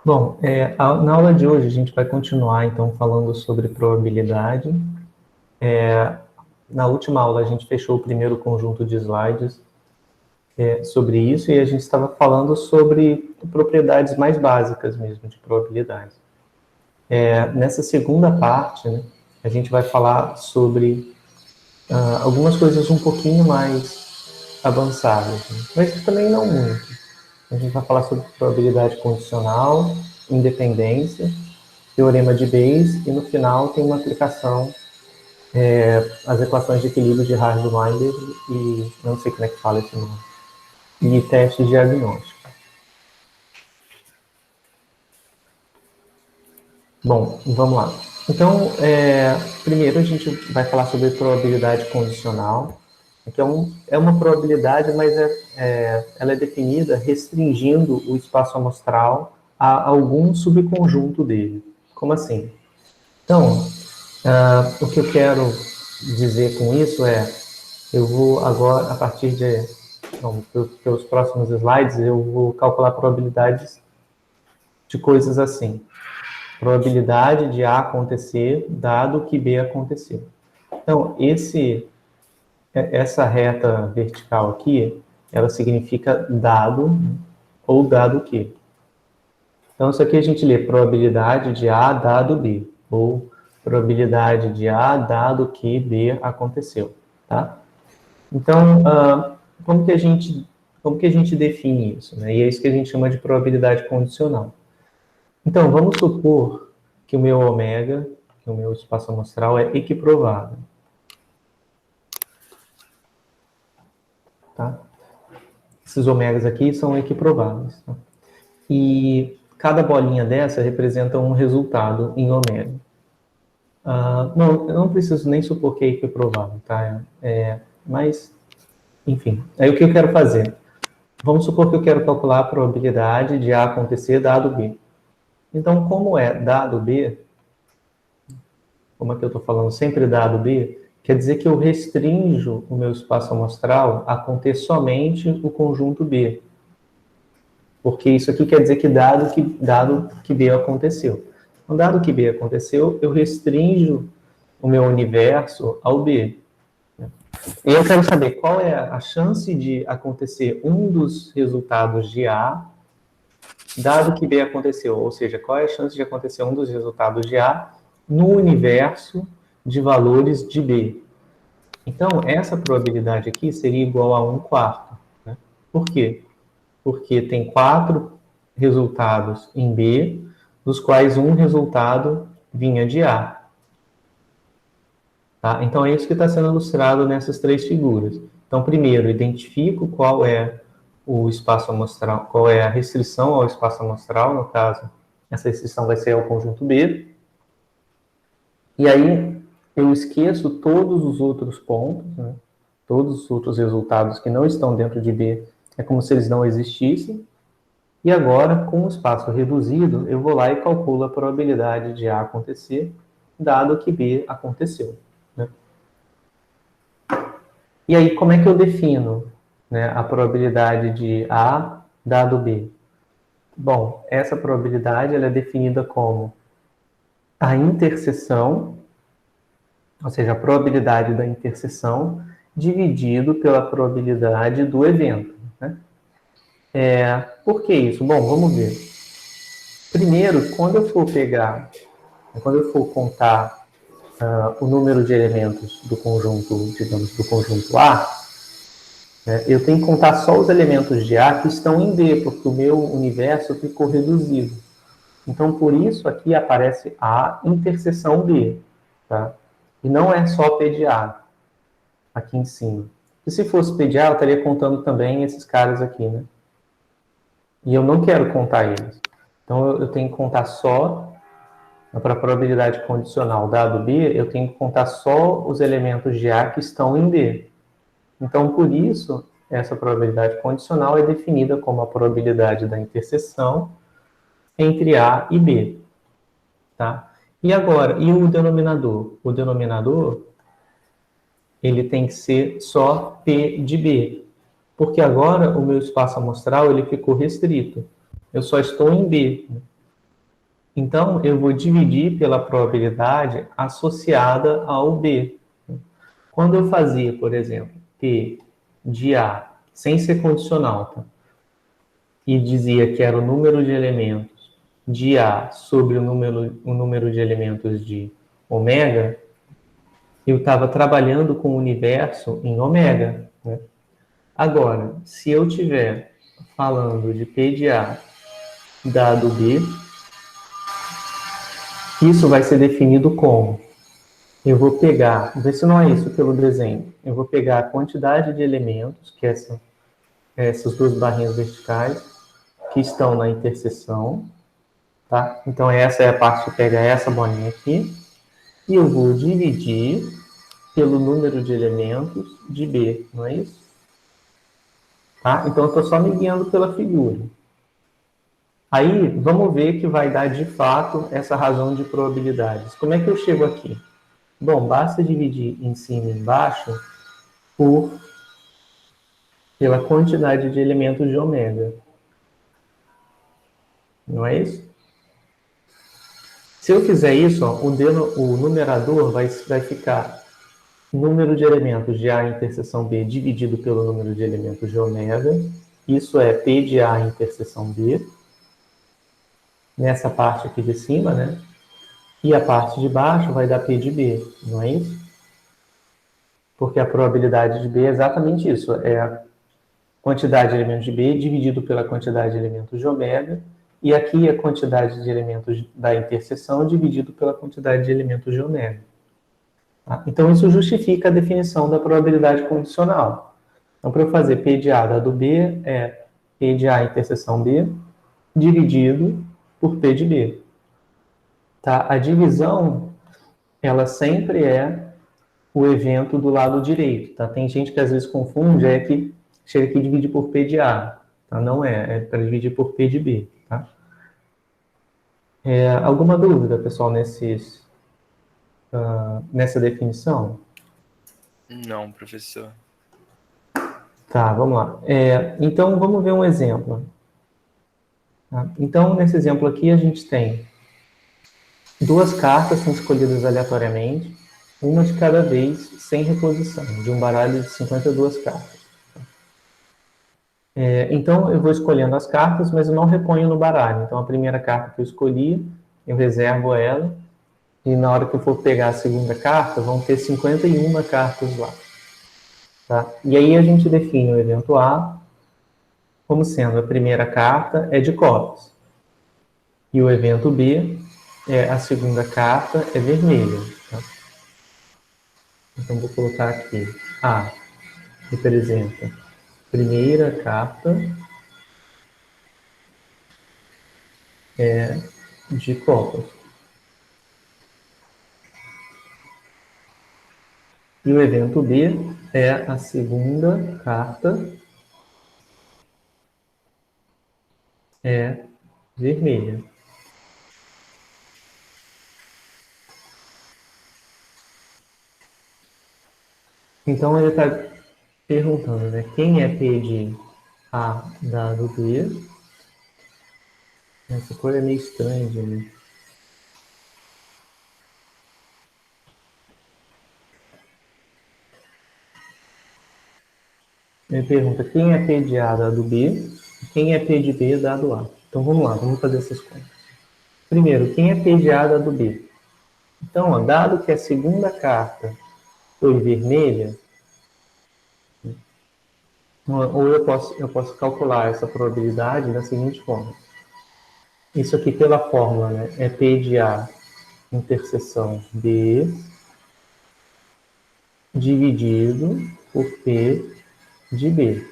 Bom, na aula de hoje a gente vai continuar, então, falando sobre probabilidade. Na última aula a gente fechou o primeiro conjunto de slides sobre isso e a gente estava falando sobre propriedades mais básicas mesmo de probabilidade. Nessa segunda parte, né, a gente vai falar sobre algumas coisas um pouquinho mais avançadas, né, mas também não muito. A gente vai falar sobre probabilidade condicional, independência, teorema de Bayes, e no final tem uma aplicação, as equações de equilíbrio de Hardy-Weinberg, e não sei como é que fala esse nome, e testes diagnósticos. Bom, vamos lá. Então, primeiro a gente vai falar sobre probabilidade condicional, que é uma probabilidade, mas ela é definida restringindo o espaço amostral a algum subconjunto dele. Como assim? Então, o que eu quero dizer com isso eu vou agora, a partir pelos próximos slides, eu vou calcular probabilidades de coisas assim. Probabilidade de A acontecer, dado que B acontecer. Então, essa reta vertical aqui, ela significa dado ou dado que. Então, isso aqui a gente lê probabilidade de A dado B, ou probabilidade de A dado que B aconteceu, tá? Então, como que a gente define isso, né? E é isso que a gente chama de probabilidade condicional. Então, vamos supor que o meu ômega, que o meu espaço amostral é equiprovado, tá? Esses ômegas aqui são equiprováveis, tá? E cada bolinha dessa representa um resultado em ômega. Não, eu não preciso nem supor que é equiprovável, tá? Mas, enfim, aí o que eu quero fazer? Vamos supor que eu quero calcular a probabilidade de A acontecer dado B. Então, como é dado B, como é que eu estou falando sempre dado B, quer dizer que eu restringo o meu espaço amostral a conter somente o conjunto B. Porque isso aqui quer dizer que dado que B aconteceu. Então, dado que B aconteceu, eu restringo o meu universo ao B. E eu quero saber qual é a chance de acontecer um dos resultados de A, dado que B aconteceu. Ou seja, qual é a chance de acontecer um dos resultados de A no universo de valores de B. Então, essa probabilidade aqui seria igual a 1/4. Né? Por quê? Porque tem 4 resultados em B, dos quais um resultado vinha de A. Tá? Então, é isso que está sendo ilustrado nessas 3 figuras. Então, primeiro, identifico qual é o espaço amostral, qual é a restrição ao espaço amostral, no caso, essa restrição vai ser ao conjunto B. E aí, eu esqueço todos os outros pontos, né? Todos os outros resultados que não estão dentro de B, é como se eles não existissem. E agora, com o espaço reduzido, eu vou lá e calculo a probabilidade de A acontecer, dado que B aconteceu. Né? E aí, como é que eu defino, né, a probabilidade de A dado B? Bom, essa probabilidade ela é definida como a interseção, ou seja, a probabilidade da interseção dividido pela probabilidade do evento. Né? Por que isso? Bom, vamos ver. Primeiro, quando eu for contar o número de elementos do conjunto, digamos, do conjunto A, né, eu tenho que contar só os elementos de A que estão em B, porque o meu universo ficou reduzido. Então, por isso, aqui aparece A interseção B, tá? E não é só P de A, aqui em cima. E se fosse P de A, eu estaria contando também esses caras aqui, né? E eu não quero contar eles. Então, eu tenho que contar só, para a probabilidade condicional dado B, eu tenho que contar só os elementos de A que estão em B. Então, por isso, essa probabilidade condicional é definida como a probabilidade da interseção entre A e B. Tá? E agora, e o denominador? O denominador ele tem que ser só P de B, porque agora o meu espaço amostral ele ficou restrito. Eu só estou em B. Então, eu vou dividir pela probabilidade associada ao B. Quando eu fazia, por exemplo, P de A, sem ser condicional, tá? E dizia que era o número de elementos de A sobre o número de elementos de ômega, eu estava trabalhando com o universo em ômega, né? Agora, se eu estiver falando de P de A dado B, isso vai ser definido como? Eu vou pegar, vê se não é isso pelo desenho, eu vou pegar a quantidade de elementos, que essas duas barrinhas verticais, que estão na interseção, tá? Então, essa é a parte que pega essa bolinha aqui, e eu vou dividir pelo número de elementos de B, não é isso? Tá? Então, eu estou só me guiando pela figura. Aí, vamos ver que vai dar, de fato, essa razão de probabilidades. Como é que eu chego aqui? Bom, basta dividir em cima e embaixo pela quantidade de elementos de ômega. Não é isso? Se eu fizer isso, ó, o numerador vai ficar número de elementos de A interseção B dividido pelo número de elementos de ômega. Isso é P de A interseção B. Nessa parte aqui de cima, né? E a parte de baixo vai dar P de B, não é isso? Porque a probabilidade de B é exatamente isso. É a quantidade de elementos de B dividido pela quantidade de elementos de ômega. E aqui a quantidade de elementos da interseção dividido pela quantidade de elementos de ômega. Tá? Então, isso justifica a definição da probabilidade condicional. Então, para eu fazer P de A dado B, é P de A interseção B dividido por P de B. Tá? A divisão, ela sempre é o evento do lado direito. Tá? Tem gente que às vezes confunde, é que chega aqui e divide por P de A. Tá? Não é para dividir por P de B. Tá? Alguma dúvida, pessoal, nessa definição? Não, professor. Tá, vamos lá. Então, vamos ver um exemplo. Tá? Então, nesse exemplo aqui, a gente tem duas cartas são escolhidas aleatoriamente, uma de cada vez, sem reposição, de um baralho de 52 cartas. Então, eu vou escolhendo as cartas, mas eu não reponho no baralho. Então, a primeira carta que eu escolhi, eu reservo ela, e na hora que eu for pegar a segunda carta, vão ter 51 cartas lá. Tá? E aí a gente define o evento A como sendo a primeira carta é de copas. E o evento B, a segunda carta é vermelha. Tá? Então, vou colocar aqui. A representa primeira carta de copas. E o evento B é a segunda carta vermelha. Então, ele está perguntando, né? Quem é P de A dado B? Essa cor é meio estranha, gente. Ele pergunta quem é P de A dado B e quem é P de B dado A. Então, vamos lá, vamos fazer essas contas. Primeiro, quem é P de A dado B? Então, ó, dado que a segunda carta foi vermelha, ou eu posso calcular essa probabilidade da seguinte forma. Isso aqui pela fórmula, né? É P de A interseção B dividido por P de B.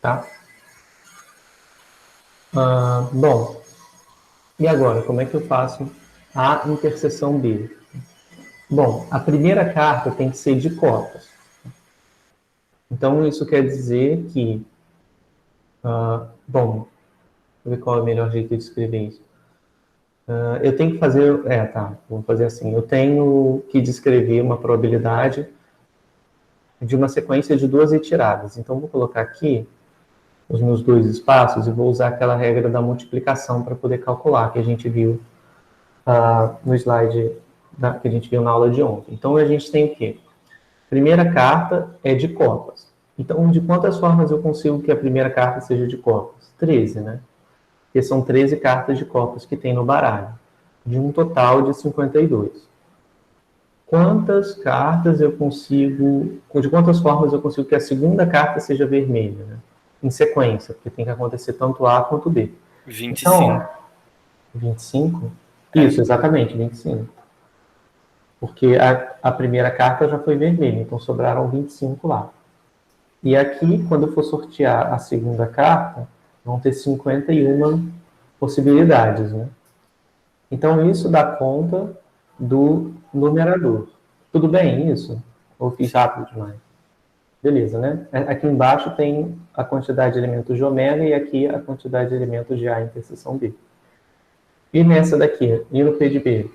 Tá? Bom, e agora, como é que eu faço a interseção B? Bom, a primeira carta tem que ser de cotas. Então, isso quer dizer que... bom, vou ver qual é o melhor jeito de escrever isso. Eu tenho que fazer... vamos fazer assim. Eu tenho que descrever uma probabilidade de uma sequência de 2 retiradas. Então, vou colocar aqui os meus 2 espaços e vou usar aquela regra da multiplicação para poder calcular, que a gente viu no slide que a gente viu na aula de ontem. Então, a gente tem o quê? Primeira carta é de copas. Então, de quantas formas eu consigo que a primeira carta seja de copas? 13, né? Porque são 13 cartas de copas que tem no baralho, de um total de 52. Quantas cartas eu consigo... De quantas formas eu consigo que a segunda carta seja vermelha, né? Em sequência, porque tem que acontecer tanto A quanto B. 25. Então, 25? Isso, exatamente, 25. Porque a primeira carta já foi vermelha, então sobraram 25 lá. E aqui, quando eu for sortear a segunda carta, vão ter 51 possibilidades, né? Então, isso dá conta do numerador. Tudo bem isso? Ou fiz rápido demais? Beleza, né? Aqui embaixo tem a quantidade de elementos de ômega e aqui a quantidade de elementos de A interseção B. E nessa daqui, e no P de B?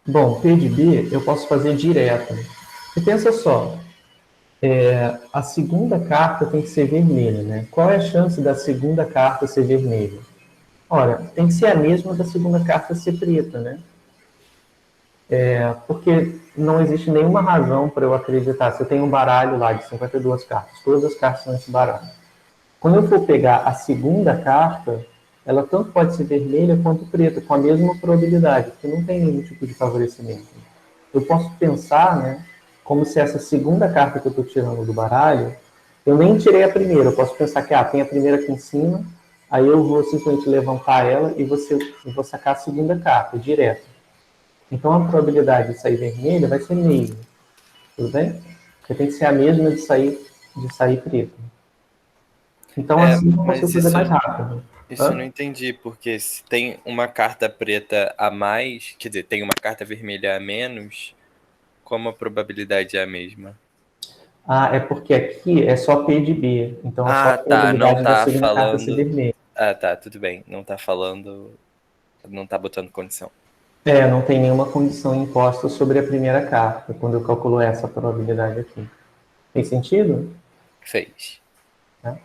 Bom, P de B eu posso fazer direto. E pensa só, a segunda carta tem que ser vermelha, né? Qual é a chance da segunda carta ser vermelha? Ora, tem que ser a mesma da segunda carta ser preta, né? Porque não existe nenhuma razão para eu acreditar. Se eu tenho um baralho lá de 52 cartas, todas as cartas são nesse baralho. Quando eu for pegar a segunda carta, ela tanto pode ser vermelha quanto preta, com a mesma probabilidade, porque não tem nenhum tipo de favorecimento. Eu posso pensar, né, como se essa segunda carta que eu estou tirando do baralho, eu nem tirei a primeira, eu posso pensar que tem a primeira aqui em cima, aí eu vou simplesmente levantar ela e vou sacar a segunda carta, direto. Então a probabilidade de sair vermelha vai ser meio, tudo bem? Porque tem que ser a mesma de sair preto. Então assim eu Mas consigo fazer mais rápido. isso eu não entendi, porque se tem uma carta preta a mais, quer dizer, tem uma carta vermelha a menos, como a probabilidade é a mesma? É porque aqui é só P de B, então é só a Tá, não probabilidade da tá segunda carta ser falando. vermelha. Tá, tudo bem. Não tá falando. Não tá botando condição. Não tem nenhuma condição imposta sobre a primeira carta, quando eu calculo essa probabilidade aqui. Tem sentido? Fez. Tá?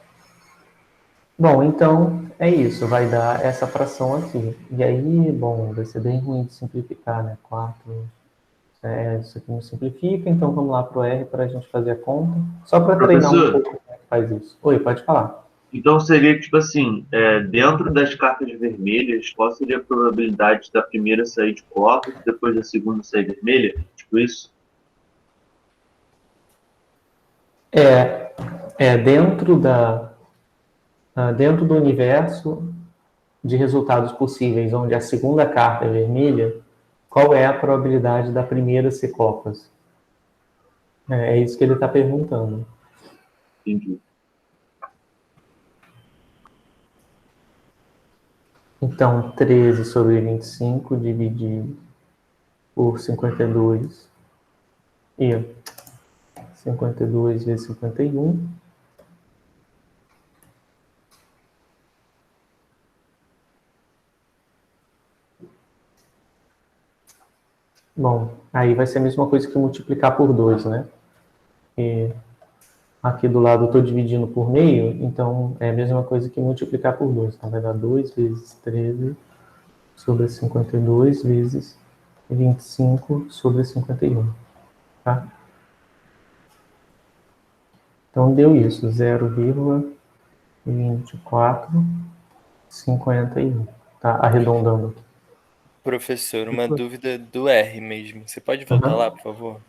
Bom, então é isso, vai dar essa fração aqui. E aí, bom, vai ser bem ruim de simplificar, né? 4. Isso aqui não simplifica, então vamos lá para o R para a gente fazer a conta. Só para treinar um Professor, pouco como é que faz isso. Oi, pode falar. então seria tipo assim, dentro das cartas vermelhas, qual seria a probabilidade da primeira sair de copas, depois da segunda sair vermelha? Tipo isso? Dentro do universo de resultados possíveis, onde a segunda carta é vermelha, qual é a probabilidade da primeira ser copas? É isso que ele está perguntando. Entendi. Então, 13 sobre 25 dividido por 52. E 52 vezes 51. Bom, aí vai ser a mesma coisa que multiplicar por 2, né? E aqui do lado eu estou dividindo por meio, então é a mesma coisa que multiplicar por 2. Então vai dar 2 vezes 13 sobre 52 vezes 25 sobre 51. Tá? Então deu isso, 0,2451. Tá? Arredondando aqui. Professor, uma dúvida do R mesmo. Você pode voltar lá, por favor?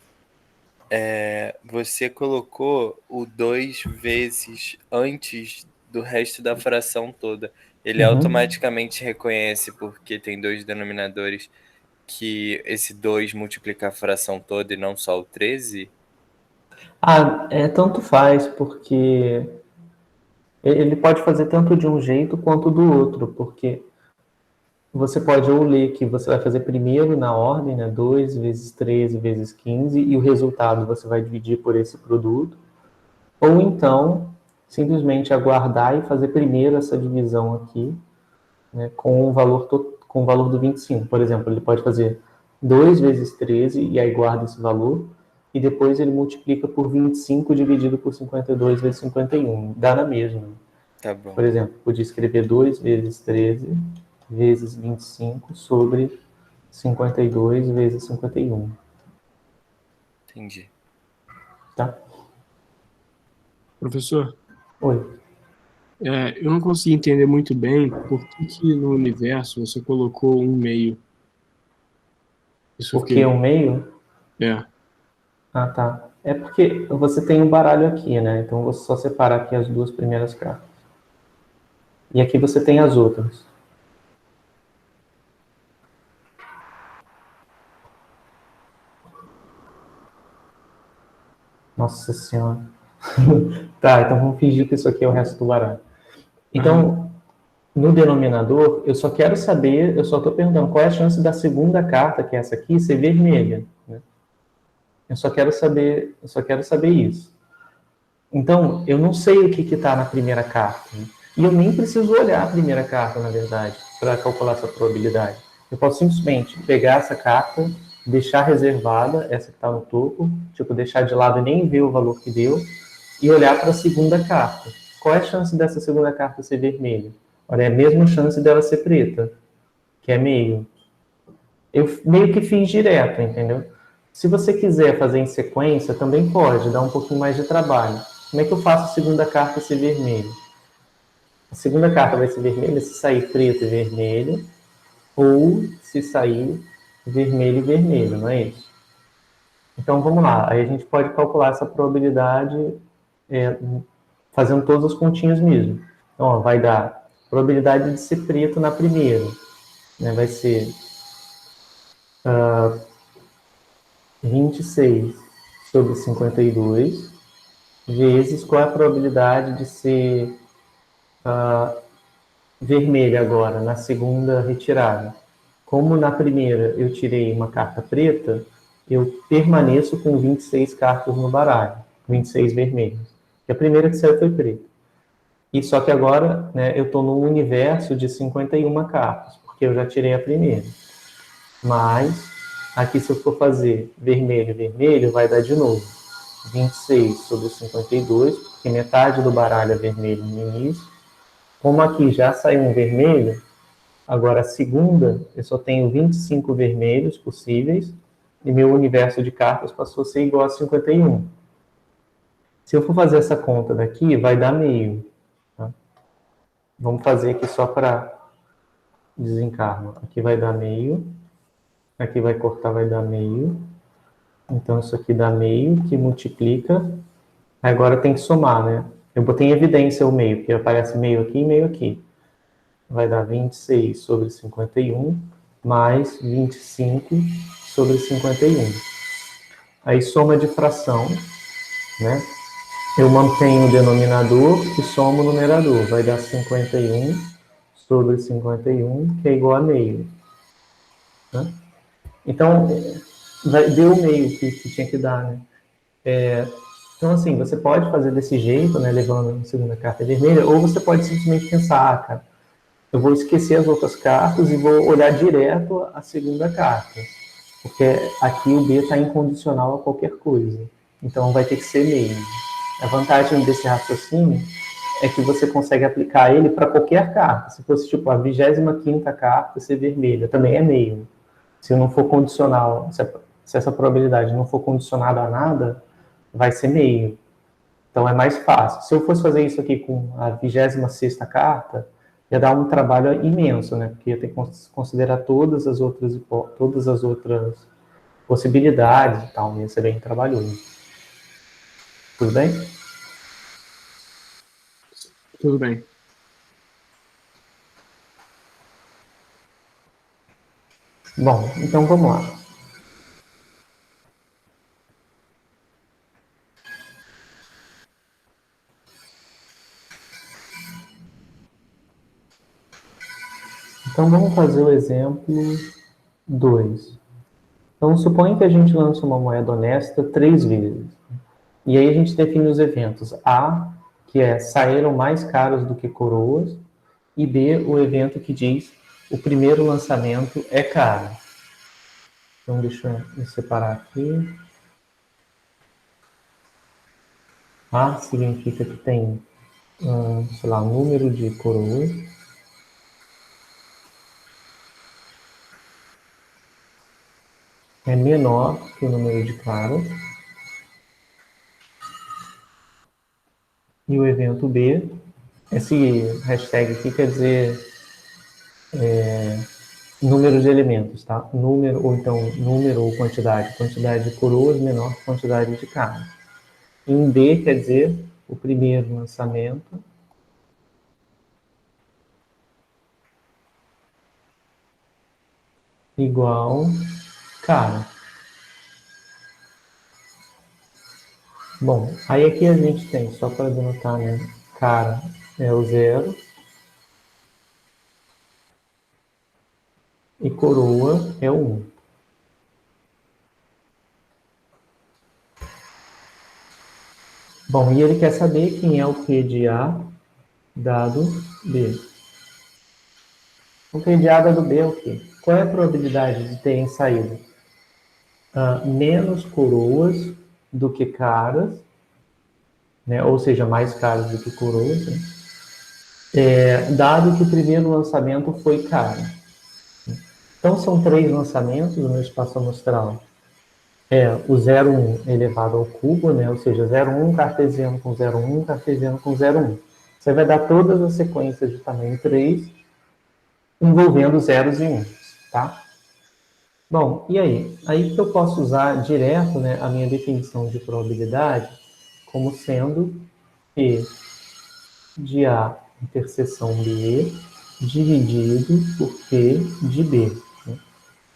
Você colocou o 2 vezes antes do resto da fração toda. Ele automaticamente reconhece, porque tem dois denominadores, que esse 2 multiplica a fração toda e não só o 13? Tanto faz, porque ele pode fazer tanto de um jeito quanto do outro, porque você pode ou ler que você vai fazer primeiro na ordem, né, 2 vezes 13 vezes 15, e o resultado você vai dividir por esse produto, ou então simplesmente aguardar e fazer primeiro essa divisão aqui, né, com com o valor do 25. Por exemplo, ele pode fazer 2 vezes 13 e aí guarda esse valor, e depois ele multiplica por 25 dividido por 52 vezes 51. Dá na mesma. Tá bom. Por exemplo, podia escrever 2 vezes 13 vezes 25 sobre 52 vezes 51. Entendi. Tá? Professor, Oi. eu não consegui entender muito bem por que no universo você colocou um meio. Isso eu Por que fiquei... um meio? É. Ah, tá. É porque você tem um baralho aqui, né? Então, você só separa aqui as 2 primeiras cartas. E aqui você tem as outras. Nossa Senhora. Tá, então vamos fingir que isso aqui é o resto do baralho. Então, no denominador, eu só quero saber, eu só estou perguntando qual é a chance da segunda carta, que é essa aqui, ser vermelha. Né? Eu só quero saber isso. Então, eu não sei o que está na primeira carta. Né? E eu nem preciso olhar a primeira carta, na verdade, para calcular essa probabilidade. Eu posso simplesmente pegar essa carta, deixar reservada, essa que está no topo, tipo, deixar de lado e nem ver o valor que deu, e olhar para a segunda carta. Qual é a chance dessa segunda carta ser vermelha? Olha, é a mesma chance dela ser preta, que é meio. Eu meio que fiz direto, entendeu? Se você quiser fazer em sequência, também pode, dá um pouquinho mais de trabalho. Como é que eu faço a segunda carta ser vermelha? A segunda carta vai ser vermelha se sair preto e vermelho, ou se sair vermelho e vermelho, não é isso? Então vamos lá, aí a gente pode calcular essa probabilidade fazendo todas as continhas mesmo. Então, ó, vai dar probabilidade de ser preto na primeira, né? Vai ser 26 sobre 52, vezes qual é a probabilidade de ser vermelha agora, na segunda retirada. Como na primeira eu tirei uma carta preta, eu permaneço com 26 cartas no baralho, 26 vermelhas. E a primeira que saiu foi preta. E só que agora, né, eu estou num universo de 51 cartas, porque eu já tirei a primeira. Mas, aqui se eu for fazer vermelho, vermelho, vai dar de novo 26 sobre 52, porque metade do baralho é vermelho no início. Como aqui já saiu um vermelho, agora a segunda, eu só tenho 25 vermelhos possíveis, e meu universo de cartas passou a ser igual a 51. Se eu for fazer essa conta daqui, vai dar meio. Tá? Vamos fazer aqui só para desencarno. Aqui vai dar meio. Aqui vai cortar, vai dar meio. Então, isso aqui dá meio, que multiplica. Agora tem que somar, né? Eu botei em evidência o meio, porque aparece meio aqui e meio aqui. Vai dar 26 sobre 51, mais 25 sobre 51. Aí, soma de fração, né? Eu mantenho o denominador e somo o numerador. Vai dar 51 sobre 51, que é igual a meio. Né? Então, deu o meio que tinha que dar, né? Então, assim, você pode fazer desse jeito, né, levando a segunda carta vermelha, ou você pode simplesmente pensar, cara, eu vou esquecer as outras cartas e vou olhar direto a segunda carta, porque aqui o B está incondicional a qualquer coisa, então vai ter que ser meio. A vantagem desse raciocínio é que você consegue aplicar ele para qualquer carta. Se fosse, tipo, a 25ª carta ser vermelha, também é meio. Se não for condicional, se essa probabilidade não for condicionada a nada, vai ser meio. Então é mais fácil. Se eu fosse fazer isso aqui com a 26ª carta, ia dar um trabalho imenso, né? Porque ia ter que considerar todas as outras possibilidades e tal, ia ser bem trabalhoso. Tudo bem? Tudo bem. Bom, então vamos lá. Então vamos fazer o exemplo 2. Então suponha que a gente lança uma moeda honesta 3 vezes. E aí a gente define os eventos A, que é saíram mais caros do que coroas, e B, o evento que diz o primeiro lançamento é cara. Então, deixa eu separar aqui. A significa que tem, sei lá, um número de coroas. É menor que o número de caras. E o evento B, esse hashtag aqui quer dizer número de elementos, tá? Número, ou então número ou quantidade. Quantidade de coroas menor que quantidade de caras. Em D quer dizer o primeiro lançamento igual cara. Bom, aí aqui a gente tem, só para denotar, né? Cara é o 0 e coroa é o 1. Bom, e ele quer saber quem é o Q de A dado B. O Q de A dado B é o quê? Qual é a probabilidade de terem saído menos coroas do que caras, né? Ou seja, mais caras do que coroas, né? Dado que o primeiro lançamento foi cara. Então, são 3 lançamentos no espaço amostral. O 0,1 elevado ao cubo, né? Ou seja, 0,1 cartesiano com 0,1, cartesiano com 0,1. Você vai dar todas as sequências de tamanho 3, envolvendo zeros e uns, tá? Bom, e aí? Aí que eu posso usar direto, né, a minha definição de probabilidade como sendo P de A interseção B dividido por P de B.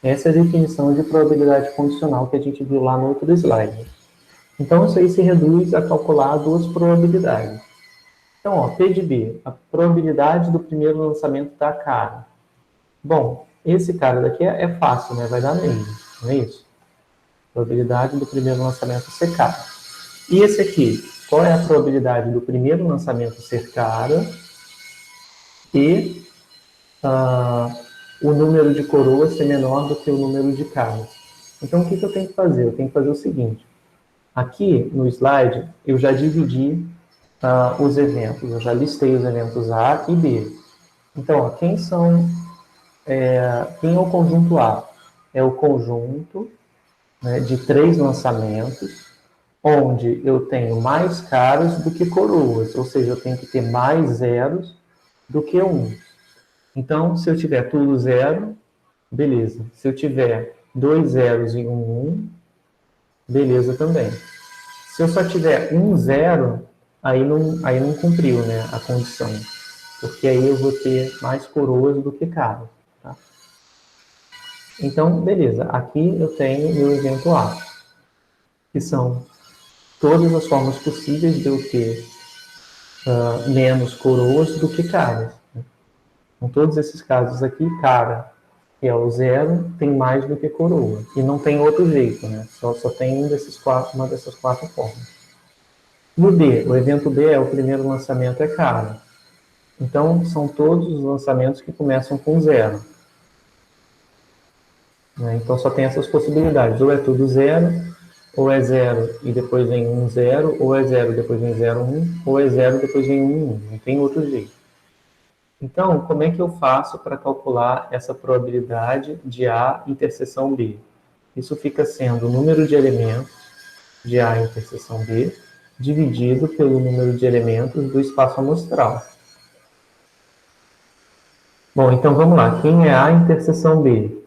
Essa é a definição de probabilidade condicional que a gente viu lá no outro slide. Então, isso aí se reduz a calcular 2 probabilidades. Então, ó, P de B, a probabilidade do primeiro lançamento da cara. Bom, esse cara daqui é fácil, né? Vai dar mesmo, não é isso? Probabilidade do primeiro lançamento ser cara. E esse aqui, qual é a probabilidade do primeiro lançamento ser cara e o número de coroas ser menor do que o número de caras? Então, o que eu tenho que fazer? Eu tenho que fazer o seguinte. Aqui no slide, eu já dividi os eventos, eu já listei os eventos A e B. Então, ó, quem é o conjunto A? É o conjunto, né, de 3 lançamentos, onde eu tenho mais caras do que coroas, ou seja, eu tenho que ter mais zeros do que 1. Então, se eu tiver tudo 0, beleza. Se eu tiver 2 zeros e 1, beleza também. Se eu só tiver 1 zero, aí não cumpriu, né, a condição, porque aí eu vou ter mais coroas do que caras. Tá? Então, beleza. Aqui eu tenho meu evento A, que são todas as formas possíveis de eu ter menos coroas do que caras. Em todos esses casos aqui, cara, que é o 0, tem mais do que coroa. E não tem outro jeito, né? Só tem uma dessas 4 formas. No D, o evento B é o primeiro lançamento é cara. Então, são todos os lançamentos que começam com 0. Né? Então, só tem essas possibilidades. Ou é tudo 0, ou é 0 e depois vem 1, 0, ou é 0 e depois vem 0, 1, ou é 0 e depois vem 1, 1. Não tem outro jeito. Então, como é que eu faço para calcular essa probabilidade de A interseção B? Isso fica sendo o número de elementos de A interseção B dividido pelo número de elementos do espaço amostral. Bom, então vamos lá. Quem é A interseção B?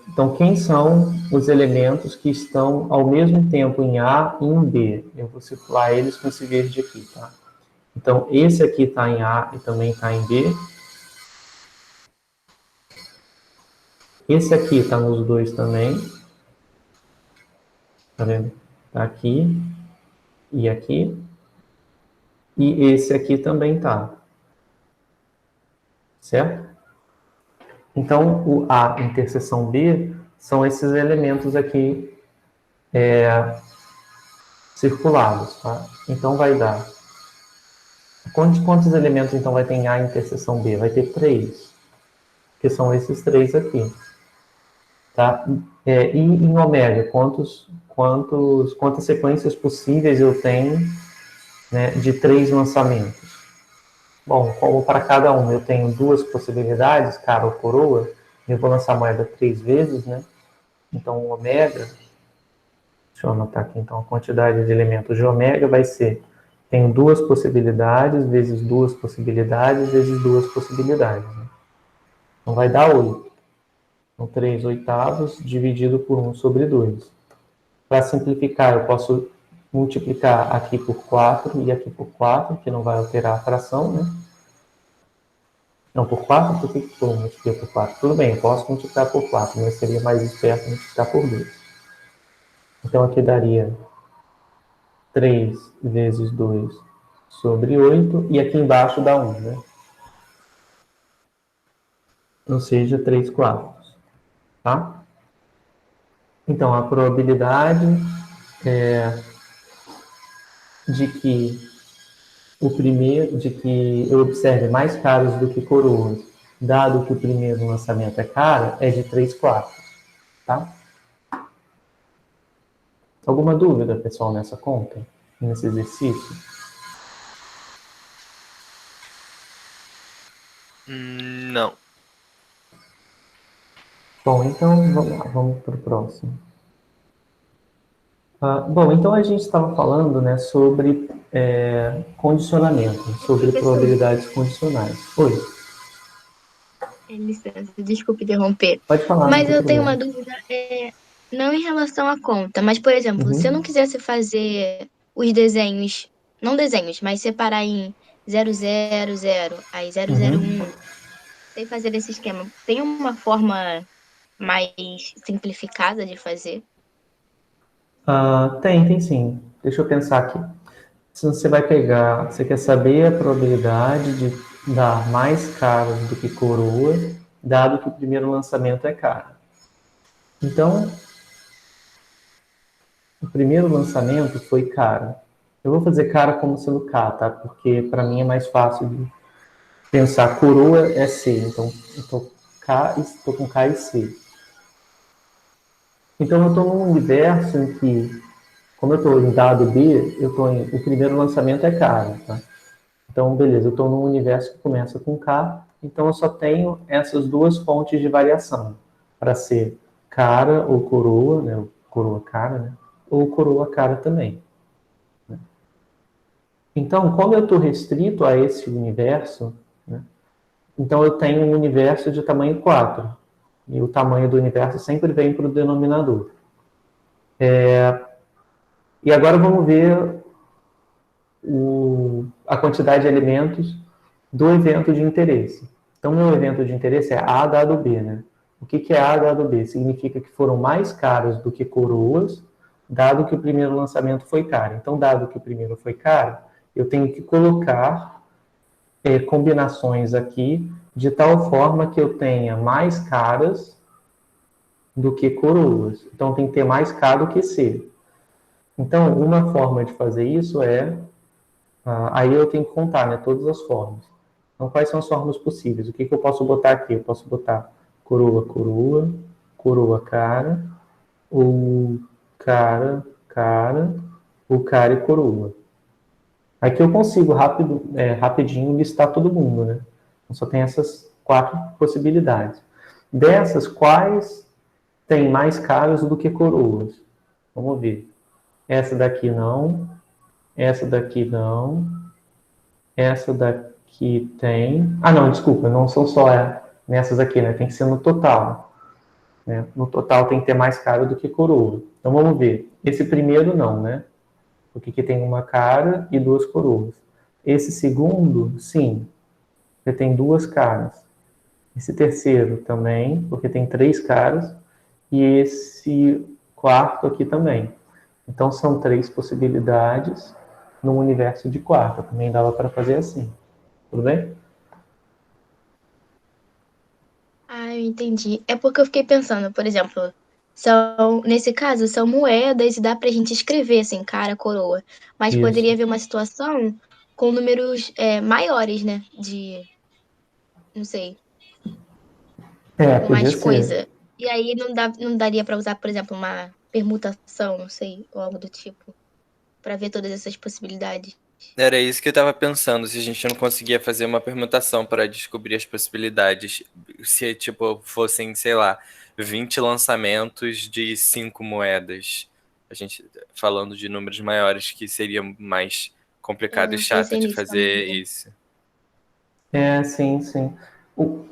Então, quem são os elementos que estão ao mesmo tempo em A e em B? Eu vou circular eles com esse verde aqui, tá? Então, esse aqui está em A e também está em B. Esse aqui está nos dois também. Tá vendo? Está aqui e aqui. E esse aqui também está. Certo? Então, o A interseção B são esses elementos aqui circulados. Tá? Então, vai dar... Quantos elementos, então, vai ter em A interseção B? Vai ter 3. que são esses três aqui. Tá? E em ômega, quantas sequências possíveis eu tenho, né, de 3 lançamentos? Bom, como para cada um eu tenho 2 possibilidades, cara ou coroa, eu vou lançar a moeda 3 vezes, né? Então, o ômega, deixa eu anotar aqui, então, a quantidade de elementos de ômega vai ser, tenho 2 possibilidades, vezes 2 possibilidades, vezes 2 possibilidades. Né? Então, vai dar 8. Então, 3 oitavos dividido por 1 sobre 2. Para simplificar, eu posso multiplicar aqui por 4 e aqui por 4, que não vai alterar a fração, né? Não, por 4, por que eu multipliquei por 4? Tudo bem, eu posso multiplicar por 4, mas seria mais esperto multiplicar por 2. Então, aqui daria 3 vezes 2 sobre 8, e aqui embaixo dá 1, né? Ou seja, 3 quartos, tá? Então, a probabilidade de que de que eu observe mais caras do que coroas, dado que o primeiro lançamento é caro, é de 3 quartos, tá? Alguma dúvida, pessoal, nessa conta? Nesse exercício? Não. Bom, então vamos lá, vamos para o próximo. Bom, então a gente estava falando, né, sobre condicionamento, sobre probabilidades condicionais. Oi, Licença, desculpe interromper. pode falar, não Mas tem eu tenho problema. uma dúvida, não em relação à conta, mas, por exemplo, se eu Uhum, não quisesse fazer os desenhos, não desenhos, mas separar em 000, aí 001, uhum. sem fazer esse esquema, tem uma forma mais simplificada de fazer? Tem sim. Deixa eu pensar aqui. Se você vai pegar, você quer saber a probabilidade de dar mais caras do que coroa, dado que o primeiro lançamento é caro. Então, o primeiro lançamento foi cara. Eu vou fazer cara como sendo K, tá? Porque para mim é mais fácil de pensar. Coroa é C, então eu estou com K e C. Então eu estou num universo em que, como eu estou em dado B, o primeiro lançamento é cara, tá? Então, beleza, eu estou num universo que começa com K, então eu só tenho essas duas fontes de variação para ser cara ou coroa, né? Coroa cara, né? Ou coroa cara também. Né? Então, como eu estou restrito a esse universo, né? Então eu tenho um universo de tamanho 4. E o tamanho do universo sempre vem para o denominador. E agora vamos ver a quantidade de elementos do evento de interesse. Então, meu evento de interesse é A dado B, né? O que é A dado B? Significa que foram mais caros do que coroas, dado que o primeiro lançamento foi caro. Então, dado que o primeiro foi caro, eu tenho que colocar combinações aqui de tal forma que eu tenha mais caras do que coroas. Então, tem que ter mais K do que C. Então, uma forma de fazer isso é... aí eu tenho que contar, né, todas as formas. Então, quais são as formas possíveis? O que eu posso botar aqui? Eu posso botar coroa, coroa, coroa, cara, ou cara, ou cara e coroa. Aqui eu consigo rapidinho listar todo mundo, né? Então, só tem essas 4 possibilidades. Dessas, quais tem mais caras do que coroas? Vamos ver. Essa daqui não, essa daqui não, essa daqui tem... não, desculpa, não são só nessas aqui, né? Tem que ser no total. Né? No total tem que ter mais cara do que coroa. Então vamos ver. Esse primeiro não, né? Porque aqui tem uma cara e 2 coroas. Esse segundo, sim, porque tem 2 caras. Esse terceiro também, porque tem 3 caras. E esse quarto aqui também. Então são 3 possibilidades num universo de 4. Também dava para fazer assim. Tudo bem? Ah, eu entendi. É porque eu fiquei pensando, por exemplo, nesse caso, são moedas e dá pra gente escrever, assim, cara, coroa. Mas Isso. poderia haver uma situação com números maiores, né? Não sei. Podia mais ser. coisa. E aí não daria pra usar, por exemplo, uma permutação, não sei, ou algo do tipo, pra ver todas essas possibilidades. Era isso que eu tava pensando, se a gente não conseguia fazer uma permutação para descobrir as possibilidades. Se, tipo, fossem, sei lá, 20 lançamentos de 5 moedas. A gente falando de números maiores que seria mais Eu complicado e não chato pensei de nisso fazer também. isso. Sim, sim. O-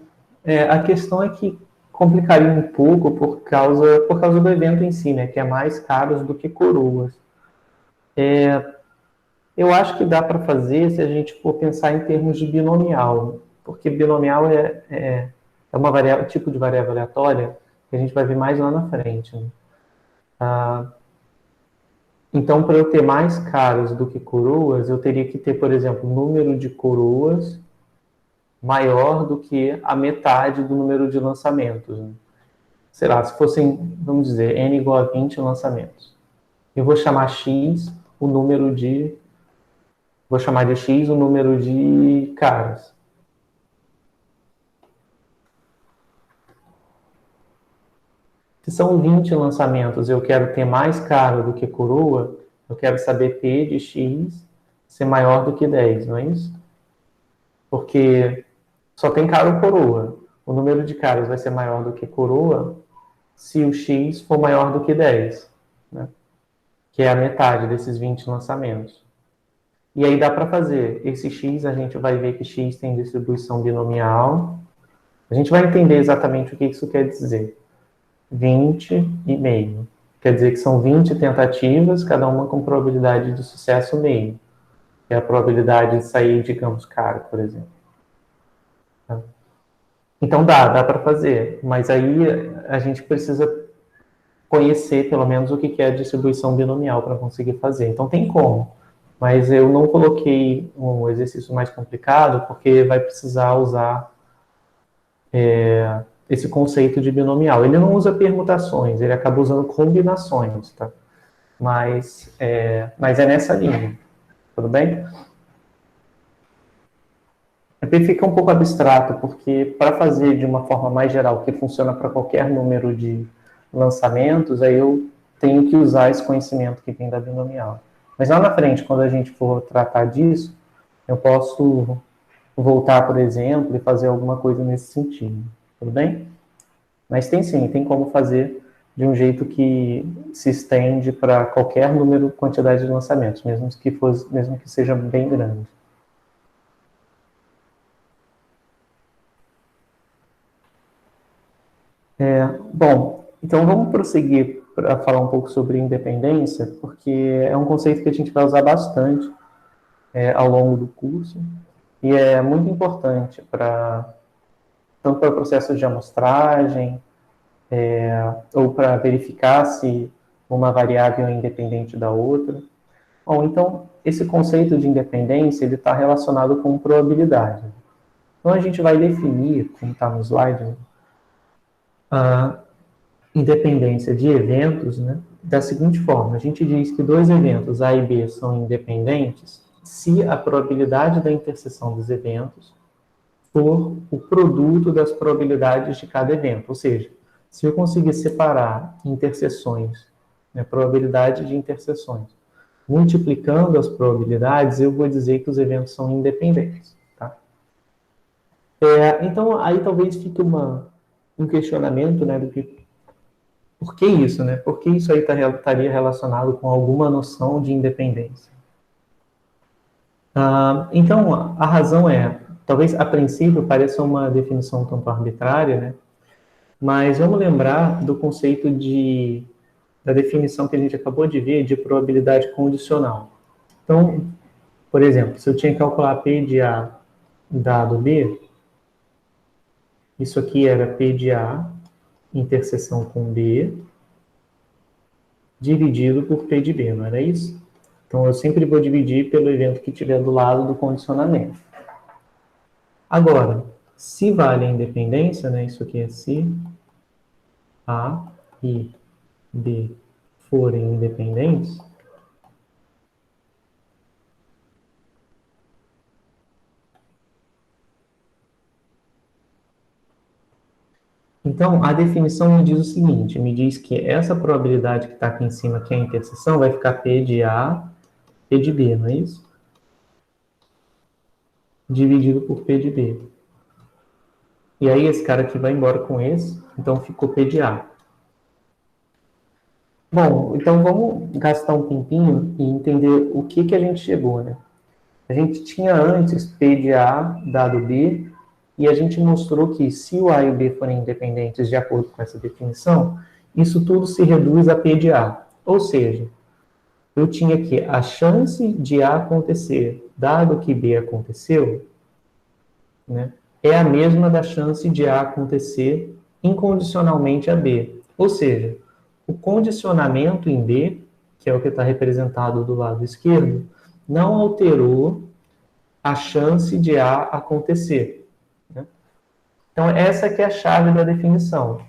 a questão é que complicaria um pouco por causa do evento em si, né? Que é mais caros do que coroas. Eu acho que dá para fazer se a gente for pensar em termos de binomial, porque binomial é uma variável, tipo de variável aleatória que a gente vai ver mais lá na frente, né? Então, para eu ter mais caros do que coroas, eu teria que ter, por exemplo, número de coroas maior do que a metade do número de lançamentos, né? Sei lá, se fossem, vamos dizer, n igual a 20 lançamentos. Eu vou chamar x o número de. Vou chamar de x o número de caras. Se são 20 lançamentos e eu quero ter mais caro do que coroa, eu quero saber P de X ser maior do que 10, não é isso? Porque só tem caro ou coroa. O número de caras vai ser maior do que coroa se o X for maior do que 10, né? Que é a metade desses 20 lançamentos. E aí dá para fazer. Esse X, a gente vai ver que X tem distribuição binomial. A gente vai entender exatamente o que isso quer dizer. 20 e meio. Quer dizer que são 20 tentativas, cada uma com probabilidade de sucesso meio. Que é a probabilidade de sair, digamos, caro, por exemplo. Tá? Então dá para fazer. Mas aí a gente precisa conhecer pelo menos o que é a distribuição binomial para conseguir fazer. Então tem como. Mas eu não coloquei um exercício mais complicado porque vai precisar usar esse conceito de binomial. Ele não usa permutações, ele acaba usando combinações, tá? Mas é nessa linha, tudo bem? Aqui fica um pouco abstrato, porque para fazer de uma forma mais geral, que funciona para qualquer número de lançamentos, aí eu tenho que usar esse conhecimento que vem da binomial. Mas lá na frente, quando a gente for tratar disso, eu posso voltar, por exemplo, e fazer alguma coisa nesse sentido, tudo bem? Mas tem sim, tem como fazer de um jeito que se estende para qualquer número, quantidade de lançamentos, mesmo que seja bem grande. Bom, então vamos prosseguir para falar um pouco sobre independência, porque é um conceito que a gente vai usar bastante ao longo do curso e é muito importante tanto para processos de amostragem ou para verificar se uma variável é independente da outra. Bom, então esse conceito de independência ele está relacionado com probabilidade. Então a gente vai definir, como está no slide, né, a independência de eventos, né, da seguinte forma: a gente diz que dois eventos A e B são independentes se a probabilidade da interseção dos eventos for o produto das probabilidades de cada evento, ou seja, se eu conseguir separar interseções, né, probabilidade de interseções, multiplicando as probabilidades, eu vou dizer que os eventos são independentes. Tá? Então, aí talvez fique um questionamento, né, do que por que isso, né? Por que isso aí estaria relacionado com alguma noção de independência? Então, a razão talvez a princípio pareça uma definição um tanto arbitrária, né? Mas vamos lembrar do conceito da definição que a gente acabou de ver de probabilidade condicional. Então, por exemplo, se eu tinha que calcular P de A dado B, isso aqui era P de A interseção com B, dividido por P de B, não era isso? Então, eu sempre vou dividir pelo evento que estiver do lado do condicionamento. Agora, se vale a independência, né, isso aqui é se A e B forem independentes, Então, a definição me diz o seguinte, me diz que essa probabilidade que está aqui em cima, que é a interseção, vai ficar P de A, P de B, não é isso? Dividido por P de B. E aí esse cara aqui vai embora com esse, então ficou P de A. Bom, então vamos gastar um tempinho e entender o que a gente chegou, né? A gente tinha antes P de A dado B, e a gente mostrou que se o A e o B forem independentes de acordo com essa definição, isso tudo se reduz a P de A. Ou seja, eu tinha que a chance de A acontecer, dado que B aconteceu, né, é a mesma da chance de A acontecer incondicionalmente a B. Ou seja, o condicionamento em B, que é o que está representado do lado esquerdo, não alterou a chance de A acontecer. Né? Então, essa que é a chave da definição.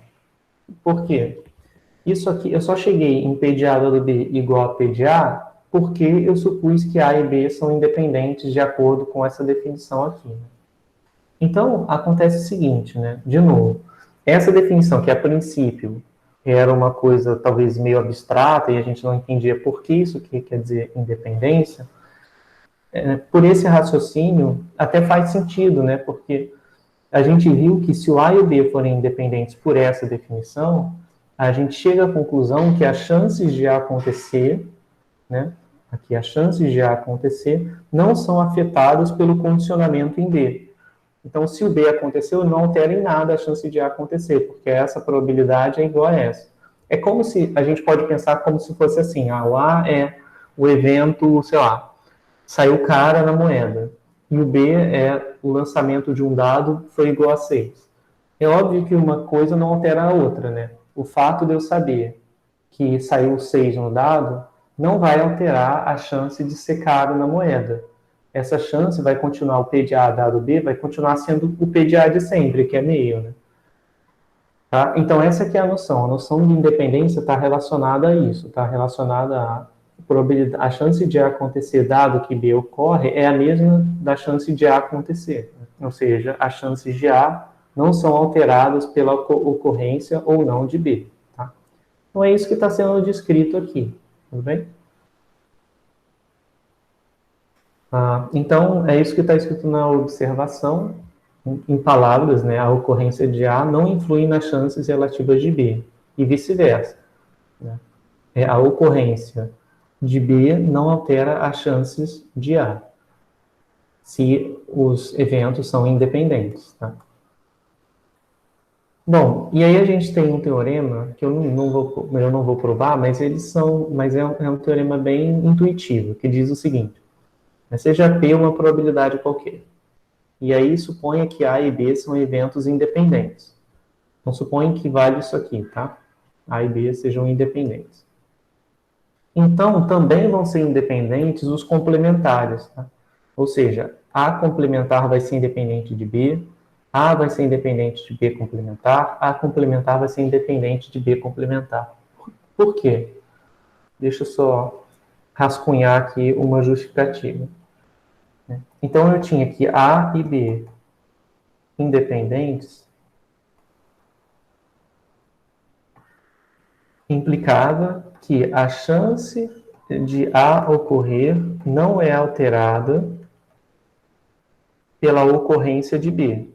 Por quê? Isso aqui, eu só cheguei em P de A dado B igual a P de A porque eu supus que A e B são independentes de acordo com essa definição aqui. Né? Então, acontece o seguinte, né? De novo, essa definição que a princípio era uma coisa talvez meio abstrata e a gente não entendia por que isso que quer dizer independência, por esse raciocínio até faz sentido, né? Porque a gente viu que se o A e o B forem independentes por essa definição, a gente chega à conclusão que as chances de A acontecer, né? Aqui as chances de A acontecer não são afetadas pelo condicionamento em B. Então, se o B aconteceu, não altera em nada a chance de A acontecer, porque essa probabilidade é igual a essa. É como se, a gente pode pensar como se fosse assim, o A é o evento, sei lá, saiu cara na moeda, e o B é o lançamento de um dado foi igual a 6. É óbvio que uma coisa não altera a outra, né? O fato de eu saber que saiu 6 no dado não vai alterar a chance de ser caro na moeda. Essa chance vai continuar, o P de A dado B, vai continuar sendo o P de A de sempre, que é meio, né? Tá? Então, essa que é a noção. A noção de independência está relacionada a isso, está relacionada a probabilidade, a chance de A acontecer dado que B ocorre é a mesma da chance de A acontecer. Ou seja, as chances de A não são alteradas pela ocorrência ou não de B. Tá? Então, é isso que está sendo descrito aqui. Tudo bem? Então, é isso que está escrito na observação, em palavras, né, a ocorrência de A não influi nas chances relativas de B, e vice-versa. Né? A ocorrência de B não altera as chances de A, se os eventos são independentes. Tá? Bom, e aí a gente tem um teorema, que eu não vou provar, mas é um teorema bem intuitivo, que diz o seguinte: seja P uma probabilidade qualquer. E aí suponha que A e B são eventos independentes. Então suponha que vale isso aqui, tá? A e B sejam independentes. Então também vão ser independentes os complementares, tá? Ou seja, A complementar vai ser independente de B, A vai ser independente de B complementar, A complementar vai ser independente de B complementar. Por quê? Deixa eu só rascunhar aqui uma justificativa. Então, eu tinha que A e B independentes implicava que a chance de A ocorrer não é alterada pela ocorrência de B.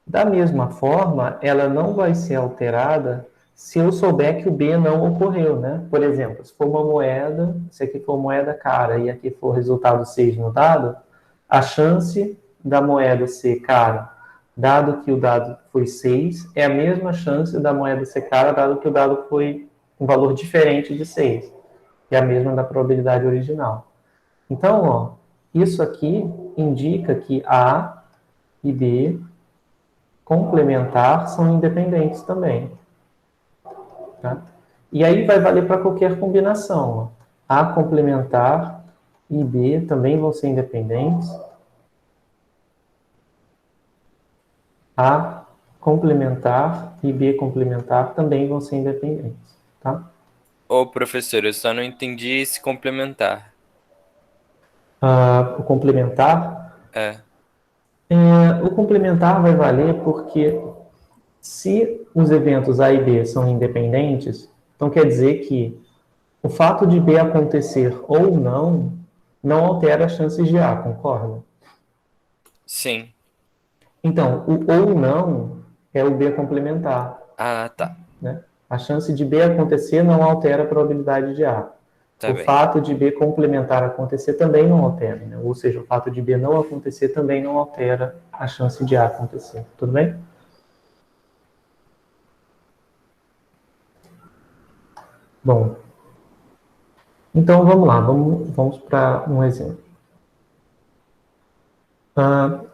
Da mesma forma, ela não vai ser alterada se eu souber que o B não ocorreu, né? Por exemplo, se for uma moeda, se aqui for moeda cara e aqui for resultado 6 no dado, a chance da moeda ser cara, dado que o dado foi 6, é a mesma chance da moeda ser cara, dado que o dado foi um valor diferente de 6, que é a mesma da probabilidade original. Então, ó, isso aqui indica que A e B complementar são independentes também. Tá? E aí vai valer para qualquer combinação. Ó. A complementar e B também vão ser independentes. A complementar e B complementar também vão ser independentes, tá? Ô, professor, eu só não entendi esse complementar. O complementar, É. o complementar vai valer porque se os eventos A e B são independentes, então quer dizer que o fato de B acontecer ou não altera as chances de A, concorda? Sim. Então, o ou não é o B complementar, Ah, tá. né? A chance de B acontecer não altera a probabilidade de A. Tá O bem. fato de B complementar acontecer também não altera, né? Ou seja, o fato de B não acontecer também não altera a chance de A acontecer. Tudo bem? Bom, então vamos lá, vamos para um exemplo.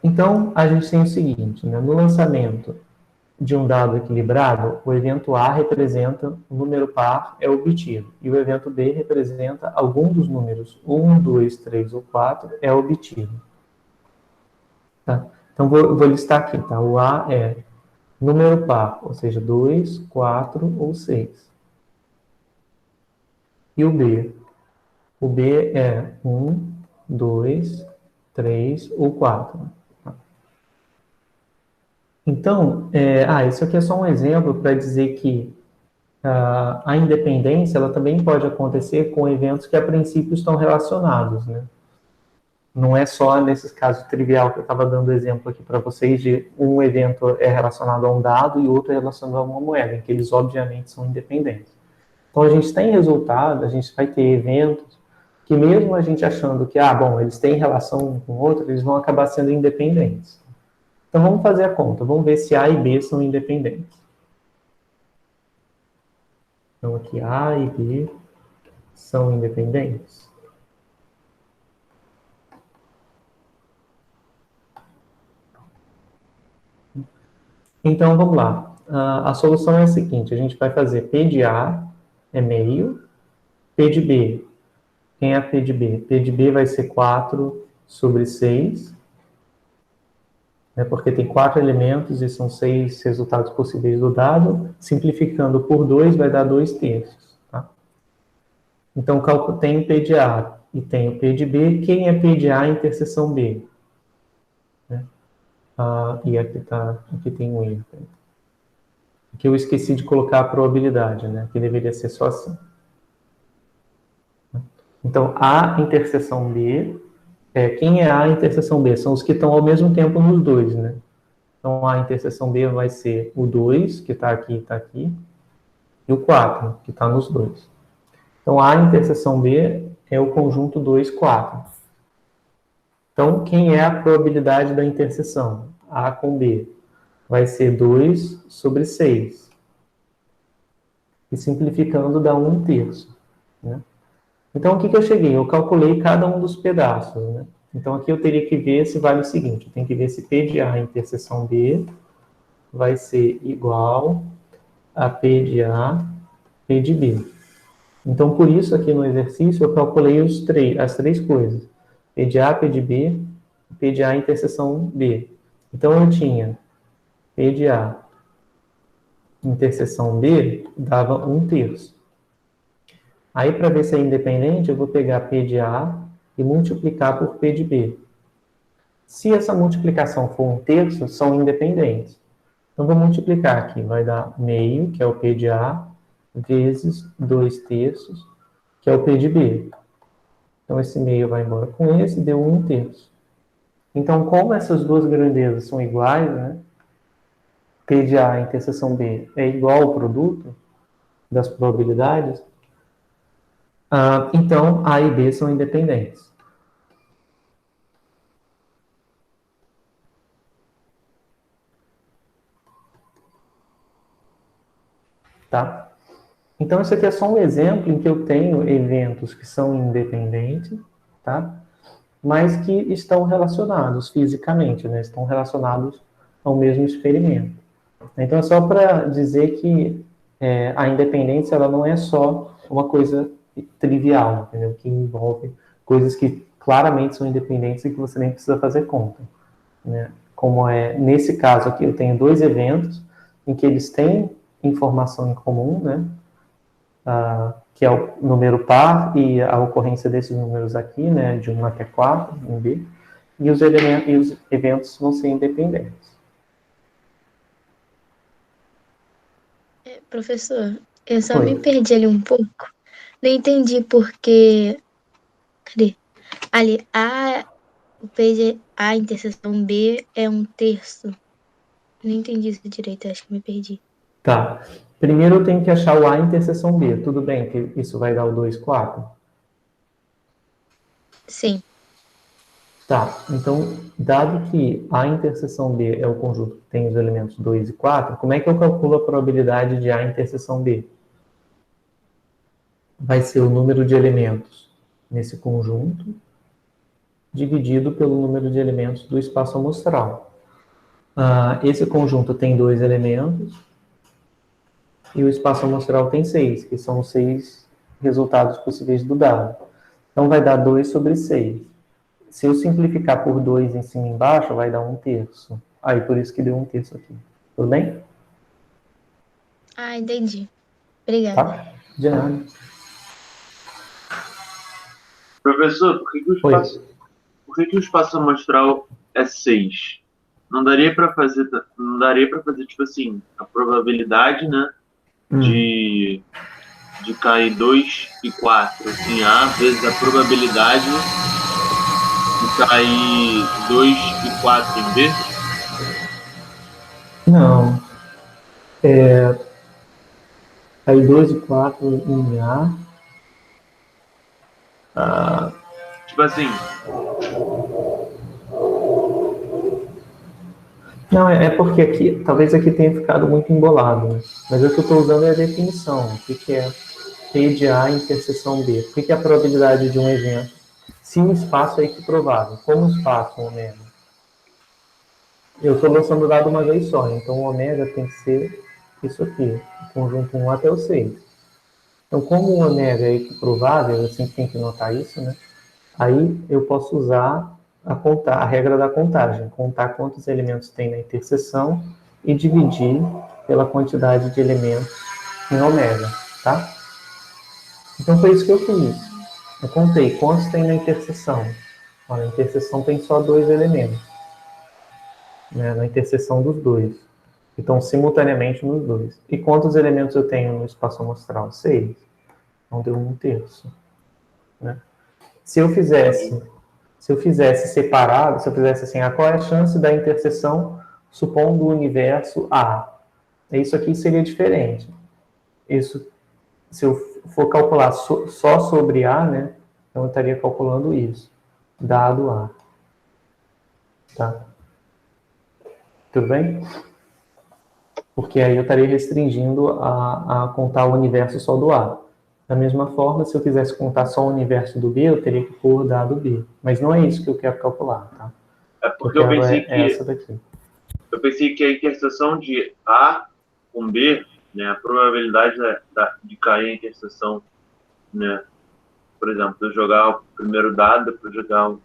Então, a gente tem o seguinte, né? No lançamento de um dado equilibrado, o evento A representa o número par é obtido, e o evento B representa algum dos números 1, 2, 3 ou 4 é obtido. Tá? Então, vou listar aqui, tá? O A é número par, ou seja, 2, 4 ou 6. E o B? O B é 1, 2, 3 ou 4. Então, isso aqui é só um exemplo para dizer que a independência ela também pode acontecer com eventos que a princípio estão relacionados, né? Não é só nesses casos trivial que eu estava dando exemplo aqui para vocês de um evento é relacionado a um dado e outro é relacionado a uma moeda, em que eles obviamente são independentes. Então a gente tem resultado, a gente vai ter eventos que mesmo a gente achando que, bom, eles têm relação um com o outro, eles vão acabar sendo independentes. Então vamos fazer a conta, vamos ver se A e B são independentes. Então aqui A e B são independentes. Então vamos lá. A solução é a seguinte, a gente vai fazer P de A é meio, P de B. Quem é P de B? P de B vai ser 4 sobre 6, né, porque tem 4 elementos e são 6 resultados possíveis do dado. Simplificando por 2 vai dar 2 terços. Tá? Então tem o P de A e tem o P de B. Quem é P de A interseção B? Né? E aqui tem um erro. Aqui eu esqueci de colocar a probabilidade, né? Que deveria ser só assim. Então, A interseção B, quem é A interseção B? São os que estão ao mesmo tempo nos dois, né? Então, A interseção B vai ser o 2, que está aqui e está aqui, e o 4, que está nos dois. Então, A interseção B é o conjunto 2, 4. Então, quem é a probabilidade da interseção? A com B vai ser 2 sobre 6. E simplificando dá 1 terço. Né? Então, o que eu cheguei? Eu calculei cada um dos pedaços. Né? Então, aqui eu teria que ver se vale o seguinte. Eu tenho que ver se P de A interseção B vai ser igual a P de A, P de B. Então, por isso, aqui no exercício, eu calculei as três coisas. P de A, P de B, P de A interseção B. Então, eu tinha P de A interseção B, dava 1 terço. Aí, para ver se é independente, eu vou pegar P de A e multiplicar por P de B. Se essa multiplicação for 1 terço, são independentes. Então, vou multiplicar aqui. Vai dar meio, que é o P de A, vezes 2 terços, que é o P de B. Então, esse meio vai embora com esse, deu 1 terço. Então, como essas duas grandezas são iguais, né? P de A interseção B é igual ao produto das probabilidades, então A e B são independentes. Tá? Então, isso aqui é só um exemplo em que eu tenho eventos que são independentes, tá? Mas que estão relacionados fisicamente, né? Estão relacionados ao mesmo experimento. Então, é só para dizer que a independência ela não é só uma coisa trivial, entendeu? Que envolve coisas que claramente são independentes e que você nem precisa fazer conta. Né? Como nesse caso aqui, eu tenho dois eventos em que eles têm informação em comum, né? Que é o número par e a ocorrência desses números aqui, né? De 1 até 4, em B, e os eventos vão ser independentes. Professor, eu só Oi. me perdi ali um pouco. Não entendi porque. Cadê? Ali, o PG, A interseção B é 1/3. Não entendi isso direito, acho que me perdi. Tá. Primeiro eu tenho que achar o A interseção B. Tudo bem que isso vai dar o 2, 4? Sim. Tá. Então, dado que A interseção B é o conjunto que tem os elementos 2 e 4, como é que eu calculo a probabilidade de A interseção B? Vai ser o número de elementos nesse conjunto dividido pelo número de elementos do espaço amostral. Esse conjunto tem 2 elementos e o espaço amostral tem 6, que são os 6 resultados possíveis do dado. Então, vai dar 2 sobre 6. Se eu simplificar por 2 em cima e embaixo, vai dar 1/3. Aí, por isso que deu 1/3 aqui. Tudo bem? Entendi. Obrigada. Tá? De nada. Professor, por que o espaço amostral é 6? Não daria para fazer, tipo assim, a probabilidade, né, de cair 2 e 4 em A vezes a probabilidade de cair 2 e 4 em B? Não. Aí 2 e 4 em A. Tipo assim, Não, é porque aqui, talvez aqui tenha ficado muito embolado, né? Mas o que eu estou usando é a definição. O que é P de A interseção B? O que é a probabilidade de um evento se o espaço é equiprovável? Como o espaço, ômega? Eu estou lançando o dado uma vez só, então o ômega tem que ser isso aqui, o conjunto 1 até o 6. Então, como o ômega é equiprovável, eu sempre tenho que notar isso, né? Aí eu posso usar a regra da contagem, contar quantos elementos tem na interseção e dividir pela quantidade de elementos em ômega, tá? Então foi isso que eu fiz. Eu contei quantos tem na interseção. Na interseção tem só 2 elementos, né? Na interseção dos dois. Então, simultaneamente nos dois. E quantos elementos eu tenho no espaço amostral? 6. Então deu 1/3. Né? Se eu fizesse separado, se eu fizesse assim, qual é a chance da interseção supondo o universo A? Isso aqui seria diferente. Isso, se eu for calcular só sobre A, né, então eu estaria calculando isso, dado A. Tá? Tudo bem? Porque aí eu estaria restringindo a contar o universo só do A. Da mesma forma, se eu quisesse contar só o universo do B, eu teria que pôr dado B. Mas não é isso que eu quero calcular, tá? é porque eu pensei essa daqui. Eu pensei que a interseção de A com B, né, a probabilidade de cair a interseção, né, por exemplo, eu jogar o primeiro dado, depois jogar o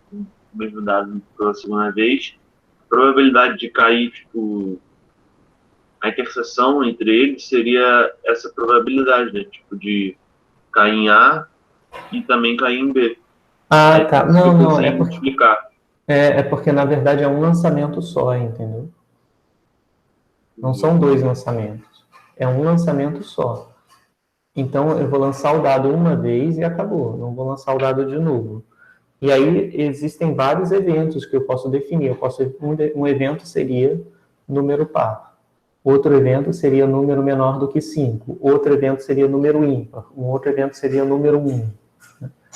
mesmo dado pela segunda vez, a probabilidade de cair, tipo, a interseção entre eles seria essa probabilidade, né, tipo, de cair em A e também cair em B. Tá. Não, é multiplicar. É porque, na verdade, é um lançamento só, entendeu? Não são 2 lançamentos. É um lançamento só. Então, eu vou lançar o dado uma vez e acabou. Não vou lançar o dado de novo. E aí, existem vários eventos que eu posso definir. Um evento seria número par. Outro evento seria número menor do que 5. Outro evento seria número ímpar. Um outro evento seria número 1.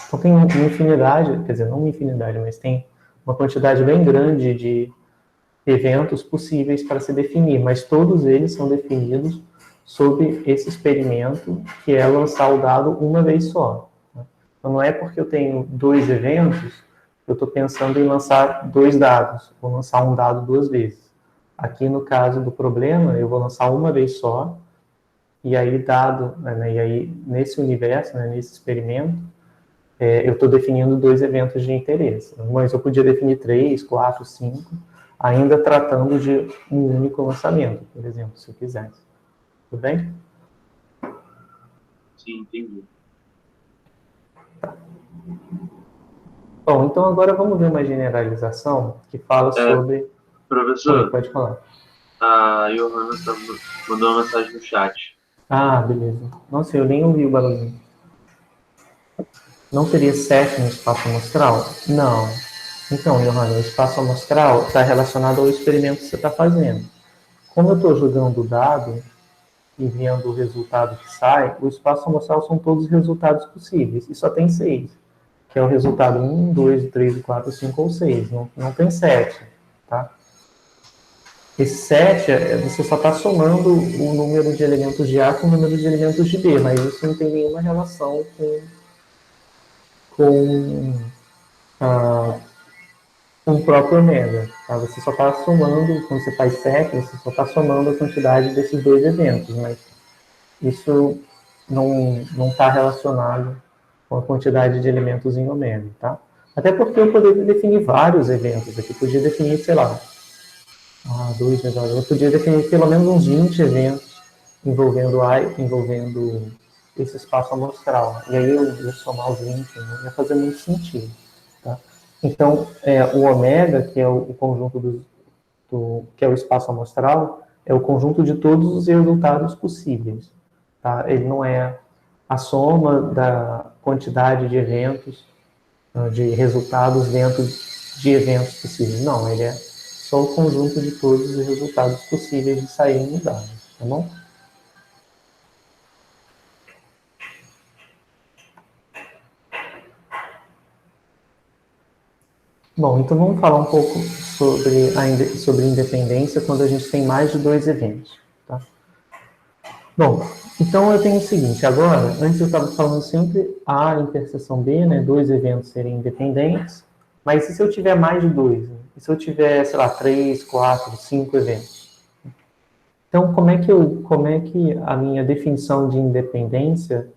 Então, tem uma infinidade, quer dizer, não uma infinidade, mas tem uma quantidade bem grande de eventos possíveis para se definir, mas todos eles são definidos sob esse experimento, que é lançar o dado uma vez só. Então, não é porque eu tenho 2 eventos que eu estou pensando em lançar 2 dados, vou lançar um dado 2 vezes. Aqui, no caso do problema, eu vou lançar uma vez só, e aí, e aí nesse universo, nesse experimento, eu estou definindo 2 eventos de interesse. Mas eu podia definir 3, 4, 5, ainda tratando de um único lançamento, por exemplo, se eu quisesse. Tudo bem? Sim, entendi. Tá. Bom, então agora vamos ver uma generalização que fala sobre... Professor, pode falar. a Johanna mandou uma mensagem no chat. Ah, beleza. Nossa, eu nem ouvi o barulhinho. Não seria 7 no espaço amostral? Não. Então, Johanna, o espaço amostral está relacionado ao experimento que você está fazendo. Como eu estou jogando o dado e vendo o resultado que sai, o espaço amostral são todos os resultados possíveis, e só tem 6, que é o resultado 1, 2, 3, 4, 5 ou 6, não tem 7, tá? Esse 7, você só está somando o número de elementos de A com o número de elementos de B, mas isso não tem nenhuma relação com o próprio ômega. Tá? Você só está somando, quando você faz 7, você só está somando a quantidade desses dois eventos, mas isso não está relacionado com a quantidade de elementos em ômega, tá? Até porque eu poderia definir vários eventos aqui, podia definir, sei lá, 2 vezes, eu podia definir pelo menos uns 20 eventos envolvendo esse espaço amostral. E aí eu ia somar os 20, não ia fazer muito sentido, tá? Então, o ômega, que é o conjunto que é o espaço amostral, é o conjunto de todos os resultados possíveis, tá? Ele não é a soma da quantidade de eventos, de resultados dentro de eventos possíveis. Não, ele é só o conjunto de todos os resultados possíveis de saírem no dado, tá bom? Bom, então vamos falar um pouco sobre independência quando a gente tem mais de 2 eventos, tá? Bom, então eu tenho o seguinte, agora, antes eu estava falando sempre A interseção B, né, 2 eventos serem independentes, mas e se eu tiver mais de 2? Né? E se eu tiver, sei lá, 3, 4, 5 eventos? Então, como é que a minha definição de independência,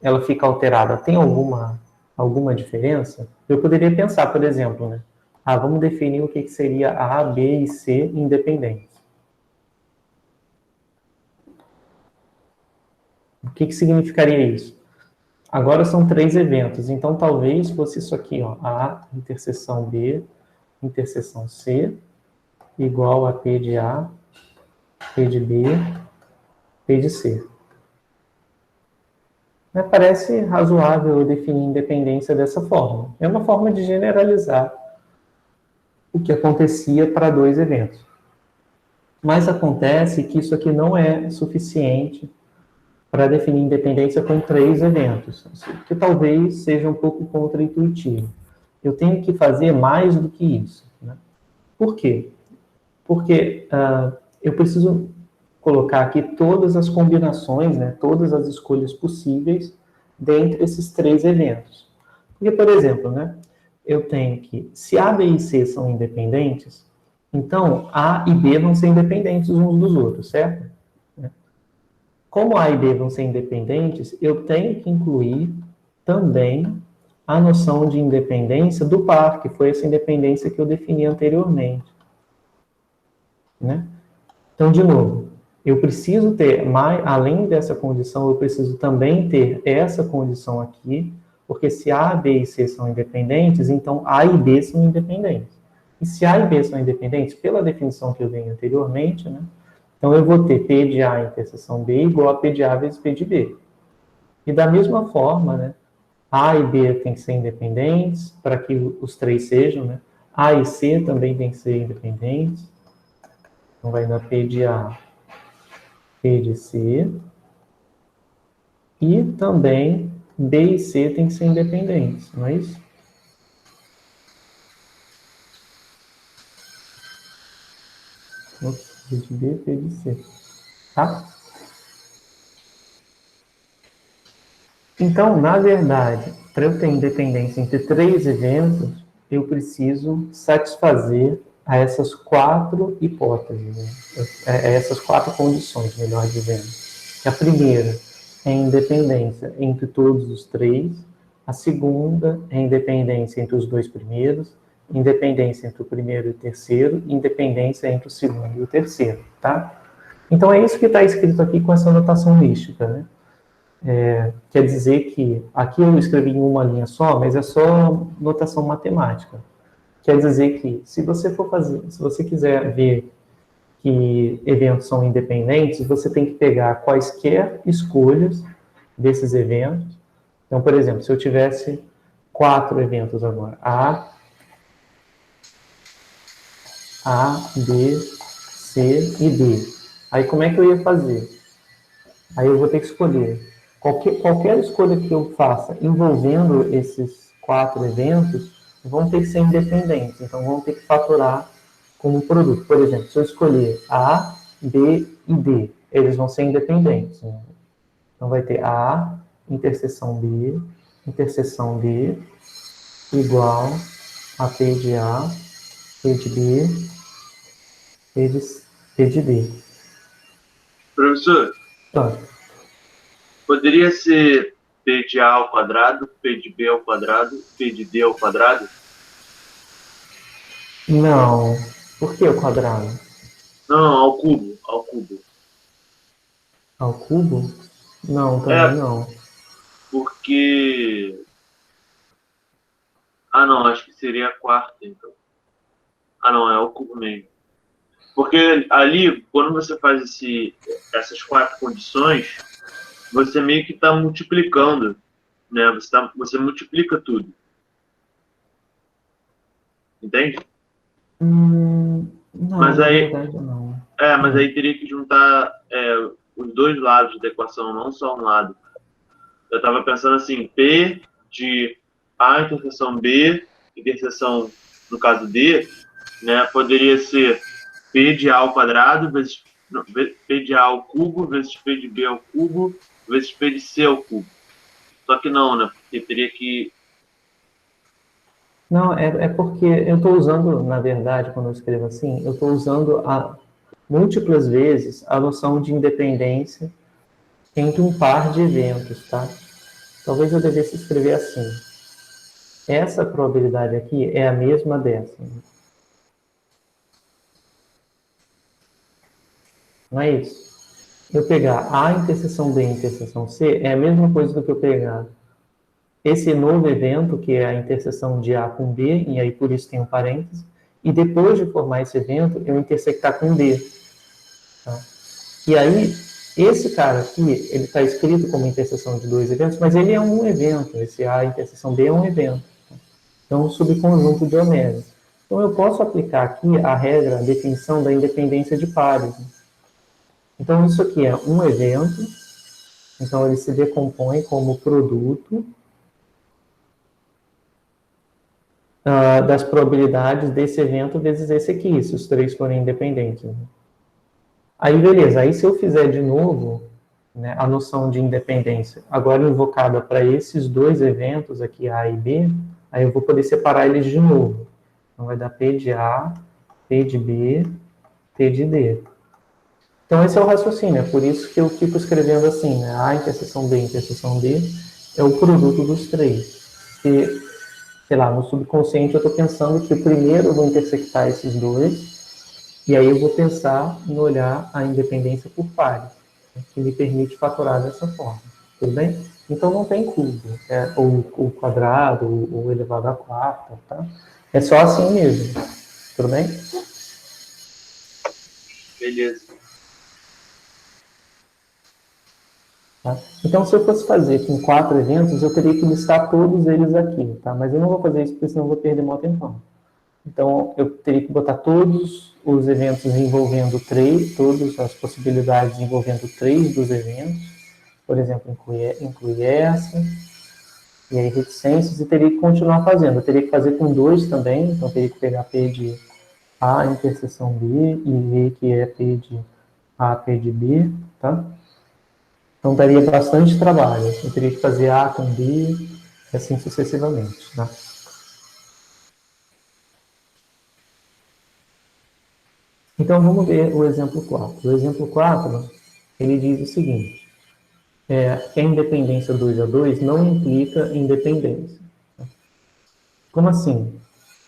ela fica alterada? Tem alguma diferença? Eu poderia pensar, por exemplo, né, vamos definir o que seria A, B e C independentes. O que significaria isso? Agora são 3 eventos, então talvez fosse isso aqui, ó, A interseção B, interseção C, igual a P de A, P de B, P de C. Parece razoável eu definir independência dessa forma. É uma forma de generalizar o que acontecia para 2 eventos. Mas acontece que isso aqui não é suficiente para definir independência com 3 eventos, que talvez seja um pouco contraintuitivo. Eu tenho que fazer mais do que isso. Né? Por quê? Porque eu preciso colocar aqui todas as combinações, né, todas as escolhas possíveis dentre esses 3 eventos. Porque, por exemplo, né, eu tenho que, se A, B e C são independentes, então A e B vão ser independentes uns dos outros, certo? Como A e B vão ser independentes, eu tenho que incluir também a noção de independência do par, que foi essa independência que eu defini anteriormente. Né? Então, de novo, eu preciso ter, além dessa condição, eu preciso também ter essa condição aqui, porque se A, B e C são independentes, então A e B são independentes. E se A e B são independentes, pela definição que eu dei anteriormente, né? Então, eu vou ter P de A interseção B igual a P de A vezes P de B. E da mesma forma, né, A e B têm que ser independentes, para que os 3 sejam, né? A e C também têm que ser independentes. Então, vai dar P de A, P de C. E também B e C têm que ser independentes, não é isso? P de B, P de C. Tá? Então, na verdade, para eu ter independência entre 3 eventos, eu preciso satisfazer a essas 4 hipóteses, né? Essas 4 condições, melhor dizendo. A primeira é independência entre todos os 3, a segunda é independência entre os 2 primeiros, independência entre o primeiro e o terceiro, independência entre o segundo e o terceiro, tá? Então, é isso que está escrito aqui com essa notação mística, né? Quer dizer que, aqui eu escrevi em uma linha só, mas é só notação matemática. Quer dizer que, se você quiser ver que eventos são independentes, você tem que pegar quaisquer escolhas desses eventos. Então, por exemplo, se eu tivesse 4 eventos agora, A, B, C e D. Aí como é que eu ia fazer? Aí eu vou ter que escolher. Qualquer escolha que eu faça envolvendo esses 4 eventos vão ter que ser independentes. Então, vão ter que faturar como produto. Por exemplo, se eu escolher A, B e D, eles vão ser independentes. Né? Então, vai ter A, interseção B, interseção D, igual a P de A, P de B, P de D. Professor, Então, poderia ser P de A ao quadrado, P de B ao quadrado, P de D ao quadrado? não. Por que o quadrado? Não, ao cubo, ao cubo. Ao cubo? Não, É, também não. porque... Ah, não, acho que seria a quarta, então. Ah, não, é ao cubo mesmo. Porque ali, quando você faz essas 4 condições, você meio que está multiplicando, né? Você multiplica tudo. Entende? Não, Mas na aí, verdade não. mas aí teria que juntar os dois lados da equação, não só um lado. Eu estava pensando assim, P de A interseção B, interseção, no caso D, né, poderia ser P de A ao quadrado vezes P de A ao cubo vezes P de B ao cubo vezes P de C ao cubo. Só que não, né? Porque teria que... Não, é porque eu estou usando, na verdade, quando eu escrevo assim, eu estou usando múltiplas vezes a noção de independência entre um par de eventos, tá? Talvez eu devesse escrever assim. Essa probabilidade aqui é a mesma dessa. Não é isso? Eu pegar A interseção B interseção C é a mesma coisa do que eu pegar esse novo evento, que é a interseção de A com B, e aí por isso tem um parênteses, e depois de formar esse evento, eu intersectar com D. Tá? E aí, esse cara aqui, ele está escrito como interseção de 2 eventos, mas ele é um evento, esse A interseção B é um evento. Tá? Então, um subconjunto de ômega. Então, eu posso aplicar aqui a regra, a definição da independência de pares. Né? Então, isso aqui é um evento, então ele se decompõe como produto das probabilidades desse evento vezes esse aqui, se os 3 forem independentes. Né? Aí, beleza. Aí, se eu fizer de novo, né, a noção de independência, agora invocada para esses 2 eventos aqui, A e B, aí eu vou poder separar eles de novo. Então, vai dar P de A, P de B, P de D. Então, esse é o raciocínio. É por isso que eu fico escrevendo assim, né? A interseção B, interseção D, é o produto dos 3. E, sei lá, no subconsciente eu estou pensando que primeiro eu vou intersectar esses 2, e aí eu vou pensar em olhar a independência por pares, né, que me permite fatorar dessa forma. Tudo bem? Então não tem cubo, ou o quadrado, ou elevado à quarta, tá? É só assim mesmo. Tudo bem? Beleza. Tá? Então, se eu fosse fazer com 4 eventos, eu teria que listar todos eles aqui, tá? Mas eu não vou fazer isso, porque senão eu vou perder muito tempão. Então, eu teria que botar todos os eventos envolvendo 3, todas as possibilidades envolvendo 3 dos eventos. Por exemplo, incluir essa, e aí reticências, e teria que continuar fazendo. Eu teria que fazer com 2 também, então eu teria que pegar P de A interseção B e ver que é P de A, P de B, tá? Então, daria bastante trabalho. Eu teria que fazer A com B, e assim sucessivamente, tá? Então, vamos ver o exemplo 4. O exemplo 4, ele diz o seguinte, que a independência 2 a 2 não implica independência. Como assim?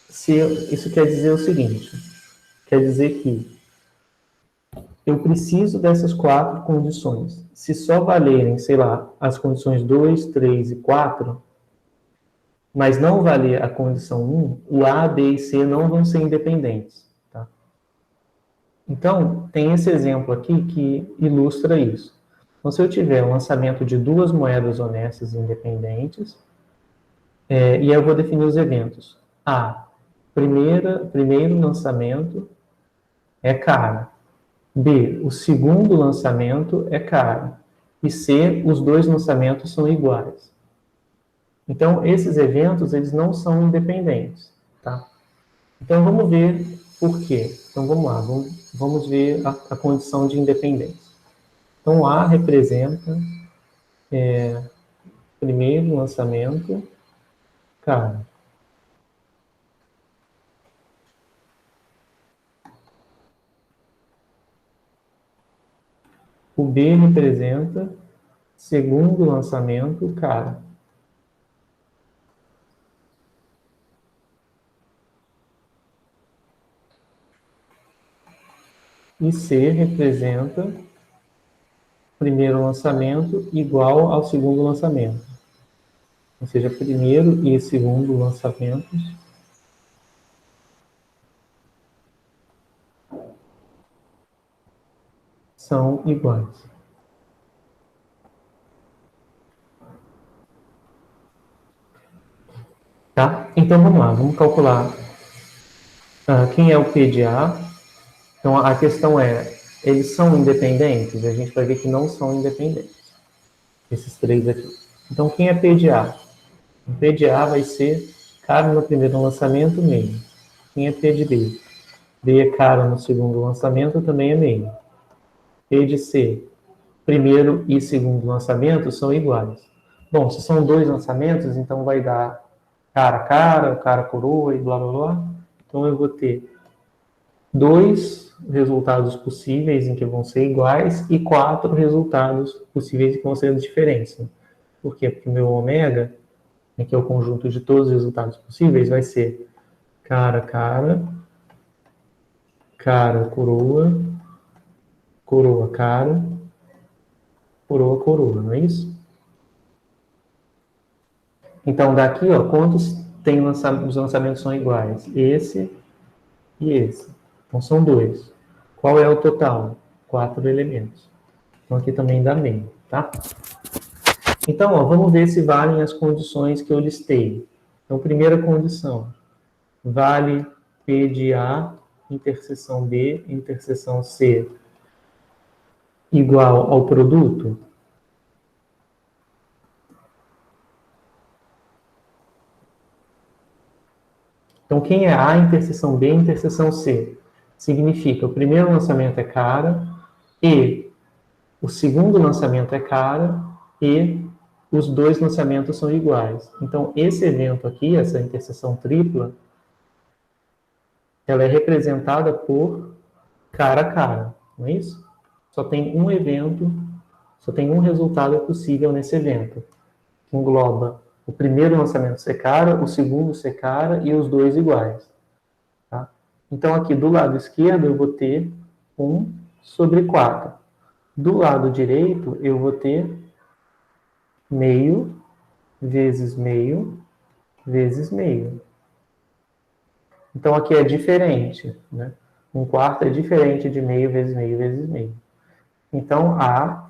Isso quer dizer o seguinte, quer dizer que eu preciso dessas 4 condições. Se só valerem, sei lá, as condições 2, 3 e 4, mas não valer a condição 1, o A, B e C não vão ser independentes. Tá? Então, tem esse exemplo aqui que ilustra isso. Então, se eu tiver o lançamento de duas moedas honestas independentes, e aí eu vou definir os eventos. A, primeiro lançamento é cara. B, o segundo lançamento é cara. E C, os dois lançamentos são iguais. Então, esses eventos, eles não são independentes, tá? Então, vamos ver por quê. Então, vamos lá, vamos ver a condição de independência. Então, A representa primeiro lançamento, cara. O B representa segundo lançamento, cara. E C representa primeiro lançamento igual ao segundo lançamento. Ou seja, primeiro e segundo lançamentos são iguais. Tá? Então vamos lá, vamos calcular quem é o P de A. Então a questão é, eles são independentes? A gente vai ver que não são independentes. Esses três aqui. Então quem é P de A? O P de A vai ser caro no primeiro lançamento, meio. Quem é P de B? B é caro no segundo lançamento, também é meio. P de C, primeiro e segundo lançamento são iguais. Bom, se são dois lançamentos, então vai dar cara coroa e blá blá blá. Então eu vou ter dois resultados possíveis em que vão ser iguais e 4 resultados possíveis em que vão ser diferentes. Por quê? Porque o meu ômega, que é o conjunto de todos os resultados possíveis, vai ser cara, coroa, coroa, cara, coroa, não é isso? Então, daqui, ó, quantos tem os lançamentos são iguais? Esse e esse. Então, são 2. Qual é o total? 4 elementos. Então, aqui também dá meio, tá? Então, ó, vamos ver se valem as condições que eu listei. Então, primeira condição. Vale P de A, interseção B, interseção C, igual ao produto? Então, quem é A, interseção B, interseção C? Significa o primeiro lançamento é cara e o segundo lançamento é cara e os dois lançamentos são iguais. Então, esse evento aqui, essa interseção tripla, ela é representada por cara, não é isso? Só tem um evento, só tem um resultado possível nesse evento, que engloba o primeiro lançamento ser cara, o segundo ser cara e os dois iguais. Tá? Então, aqui do lado esquerdo, eu vou ter 1 sobre 4. Do lado direito, eu vou ter meio vezes meio vezes meio. Então, aqui é diferente, né? 1/4 é diferente de meio vezes meio vezes meio. Então, A,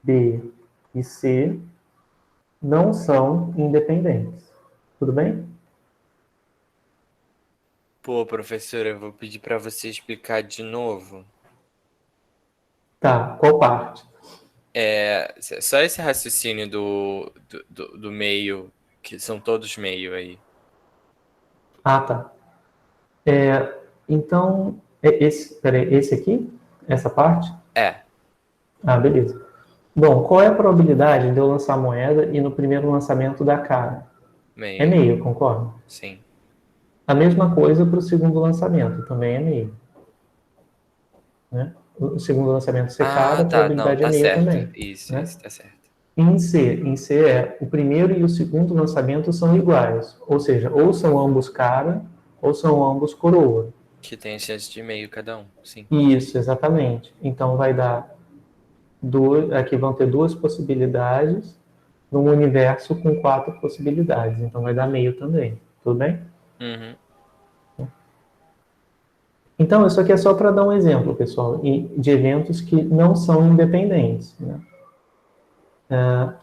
B e C não são independentes. Tudo bem? Pô, professora, eu vou pedir para você explicar de novo. Tá, qual parte? Só esse raciocínio do meio, que são todos meio aí. Ah, tá. Então, peraí, esse aqui? Essa parte? É, Ah, beleza. Bom, qual é a probabilidade de eu lançar a moeda e no primeiro lançamento dar cara? meio. É meio, concorda? Sim. A mesma coisa para o segundo lançamento, também é meio. Né? O segundo lançamento ser cara, a Tá, não, probabilidade tá é meio certo. também. Isso, Né? isso, tá certo. Em C é o primeiro e o segundo lançamento são iguais. Ou seja, ou são ambos cara, ou são ambos coroa. Que tem chance de meio cada um, sim. Isso, exatamente. Então vai dar aqui vão ter 2 possibilidades num universo com 4 possibilidades. Então vai dar meio também. Tudo bem? Uhum. Então, isso aqui é só para dar um exemplo, pessoal, de eventos que não são independentes, né?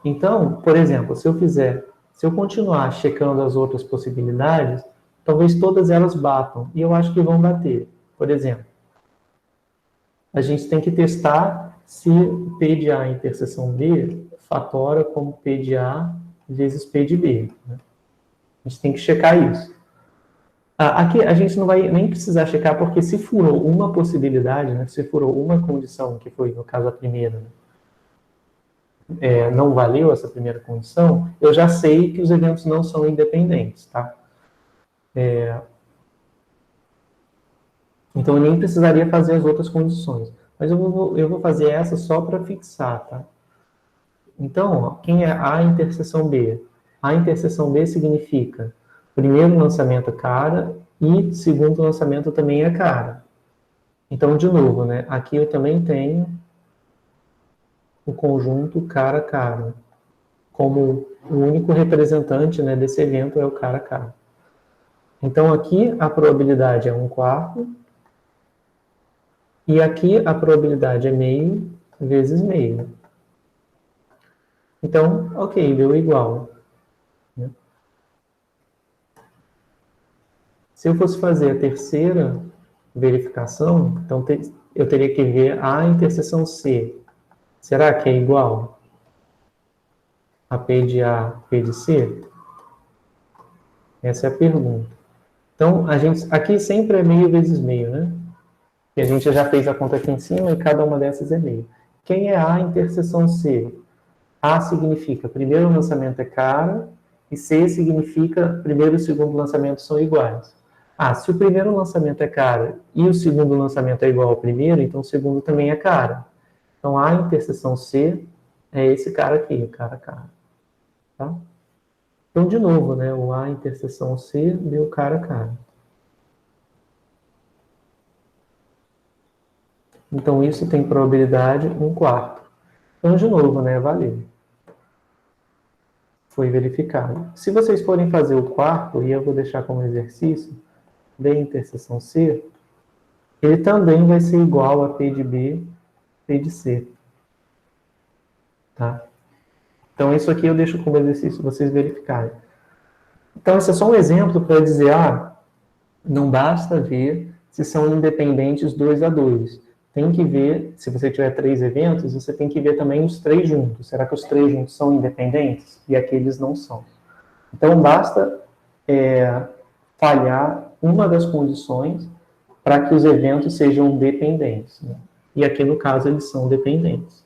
Então, por exemplo, se eu continuar checando as outras possibilidades, talvez todas elas batam, e eu acho que vão bater. Por exemplo, a gente tem que testar se P de A interseção B fatora como P de A vezes P de B, né? A gente tem que checar isso. Aqui a gente não vai nem precisar checar, porque se furou uma possibilidade, né, se furou uma condição, que foi no caso a primeira, não valeu essa primeira condição, eu já sei que os eventos não são independentes, tá? Então eu nem precisaria fazer as outras condições. Mas eu vou fazer essa só para fixar, tá? Então, ó, quem é A interseção B? A interseção B significa primeiro lançamento é cara e segundo lançamento também é cara. Então, de novo, né? Aqui eu também tenho o conjunto cara-cara. Como o único representante, né, desse evento é o cara-cara. Então, aqui a probabilidade é 1/4. E aqui a probabilidade é meio vezes meio. Então, ok, deu igual. Se eu fosse fazer a terceira verificação, então eu teria que ver a interseção C. Será que é igual a P de A, P de C? Essa é a pergunta. Então, aqui sempre é meio vezes meio, né? E a gente já fez a conta aqui em cima e cada uma dessas é meio. Quem é A interseção C? A significa primeiro lançamento é cara e C significa primeiro e segundo lançamento são iguais. Se o primeiro lançamento é cara e o segundo lançamento é igual ao primeiro, então o segundo também é cara. Então A interseção C é esse cara aqui, o cara. Tá? Então, de novo, né, o A interseção C deu cara. Então, isso tem probabilidade 1/4. Então, de novo, né, valeu. Foi verificado. Se vocês forem fazer o quarto, e eu vou deixar como exercício, B interseção C, ele também vai ser igual a P de B, P de C. Tá? Então, isso aqui eu deixo como exercício vocês verificarem. Então, esse é só um exemplo para dizer, não basta ver se são independentes 2 a 2. Tem que ver, se você tiver 3 eventos, você tem que ver também os 3 juntos. Será que os 3 juntos são independentes? E aqueles não são. Então, basta falhar uma das condições para que os eventos sejam dependentes, né? E aqui, no caso, eles são dependentes.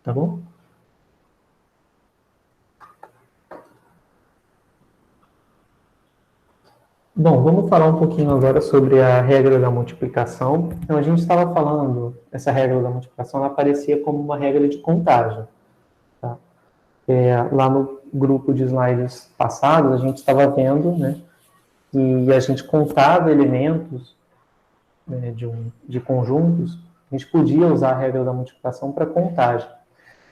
Tá bom? Bom, vamos falar um pouquinho agora sobre a regra da multiplicação. Então, a gente estava falando, essa regra da multiplicação, ela aparecia como uma regra de contagem. Tá? Lá no grupo de slides passados, a gente estava vendo, né, e a gente contava elementos, né, de conjuntos, a gente podia usar a regra da multiplicação para contagem.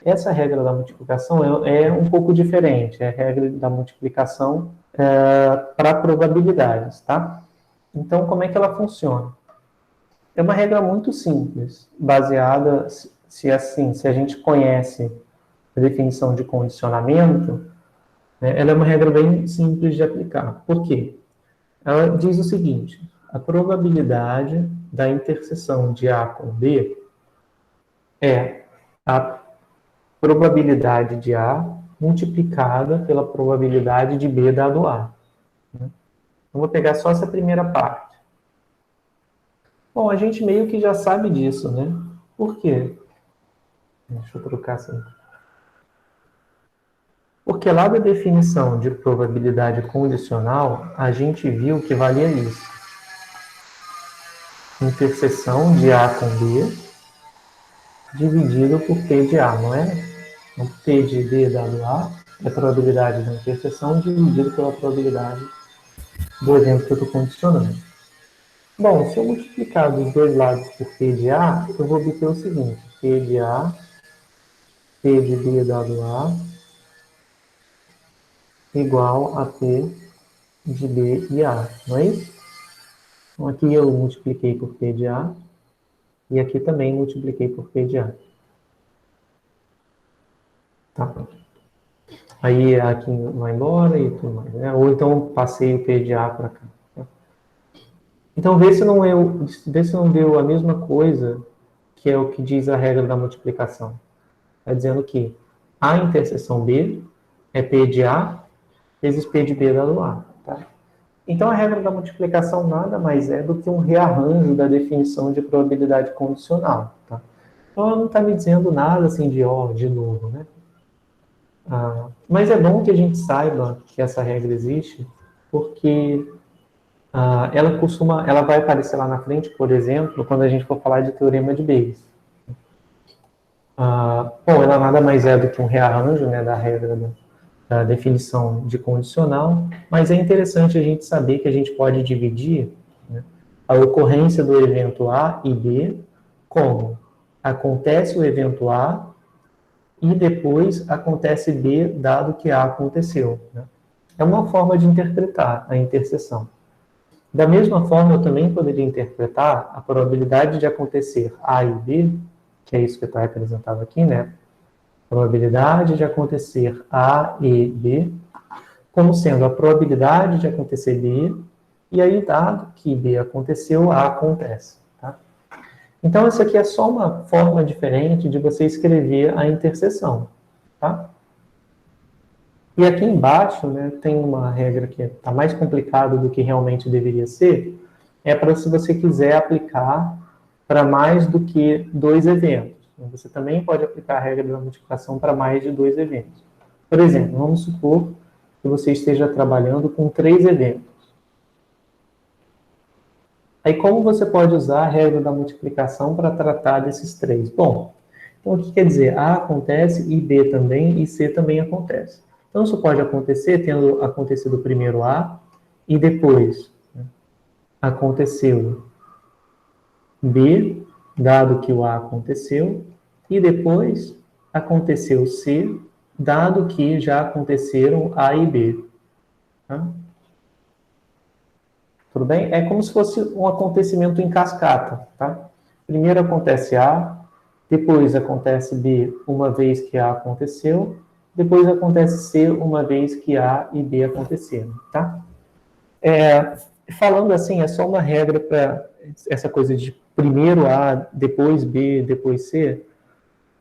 Essa regra da multiplicação é um pouco diferente, é a regra da multiplicação para probabilidades, tá? Então, como é que ela funciona? É uma regra muito simples, baseada, se a gente conhece a definição de condicionamento, né, ela é uma regra bem simples de aplicar. Por quê? Ela diz o seguinte: a probabilidade da interseção de A com B é a probabilidade de A multiplicada pela probabilidade de B dado A. Eu vou pegar só essa primeira parte. Bom, a gente meio que já sabe disso, né? Por quê? Deixa eu trocar assim. Porque lá da definição de probabilidade condicional, a gente viu que valia isso. Interseção de A com B dividido por P de A, não é? Então, P de B dado A é a probabilidade da interseção dividido pela probabilidade do evento que eu estou condicionando. Bom, se eu multiplicar dos dois lados por P de A, eu vou obter o seguinte: P de A, P de B dado A, igual a P de B e A, não é isso? Então, aqui eu multipliquei por P de A, e aqui também multipliquei por P de A. Tá pronto. Aí aqui vai embora e tudo mais, né? Ou então passei o P de A para cá. Então, vê se não deu a mesma coisa que é o que diz a regra da multiplicação. Está dizendo que A interseção B é P de A vezes P de B dado A. Tá? Então, a regra da multiplicação nada mais é do que um rearranjo da definição de probabilidade condicional. Tá? Então, ela não está me dizendo nada assim de novo, né? Mas é bom que a gente saiba que essa regra existe, porque ela vai aparecer lá na frente, por exemplo, quando a gente for falar de teorema de Bayes. Bom, ela nada mais é do que um rearranjo, né, da regra da definição de condicional, mas é interessante a gente saber que a gente pode dividir, né, a ocorrência do evento A e B como acontece o evento A e depois acontece B, dado que A aconteceu. Né? É uma forma de interpretar a interseção. Da mesma forma, eu também poderia interpretar a probabilidade de acontecer A e B, que é isso que está representado aqui, né? Probabilidade de acontecer A e B, como sendo a probabilidade de acontecer B, e aí, dado que B aconteceu, A acontece. Tá? Então, isso aqui é só uma forma diferente de você escrever a interseção. Tá? E aqui embaixo, né, tem uma regra que está mais complicada do que realmente deveria ser, é para se você quiser aplicar para mais do que 2 eventos. Você também pode aplicar a regra da multiplicação para mais de 2 eventos. Por exemplo, vamos supor que você esteja trabalhando com 3 eventos. Aí, como você pode usar a regra da multiplicação para tratar desses 3? Bom, então o que quer dizer? A acontece, e B também, e C também acontece. Então, isso pode acontecer tendo acontecido primeiro A, e depois, né, aconteceu B, dado que o A aconteceu, e depois aconteceu C, dado que já aconteceram A e B. Tá? Tudo bem? É como se fosse um acontecimento em cascata. Tá? Primeiro acontece A, depois acontece B uma vez que A aconteceu, depois acontece C uma vez que A e B aconteceram. Tá? Falando assim, é só uma regra para essa coisa de primeiro A, depois B, depois C.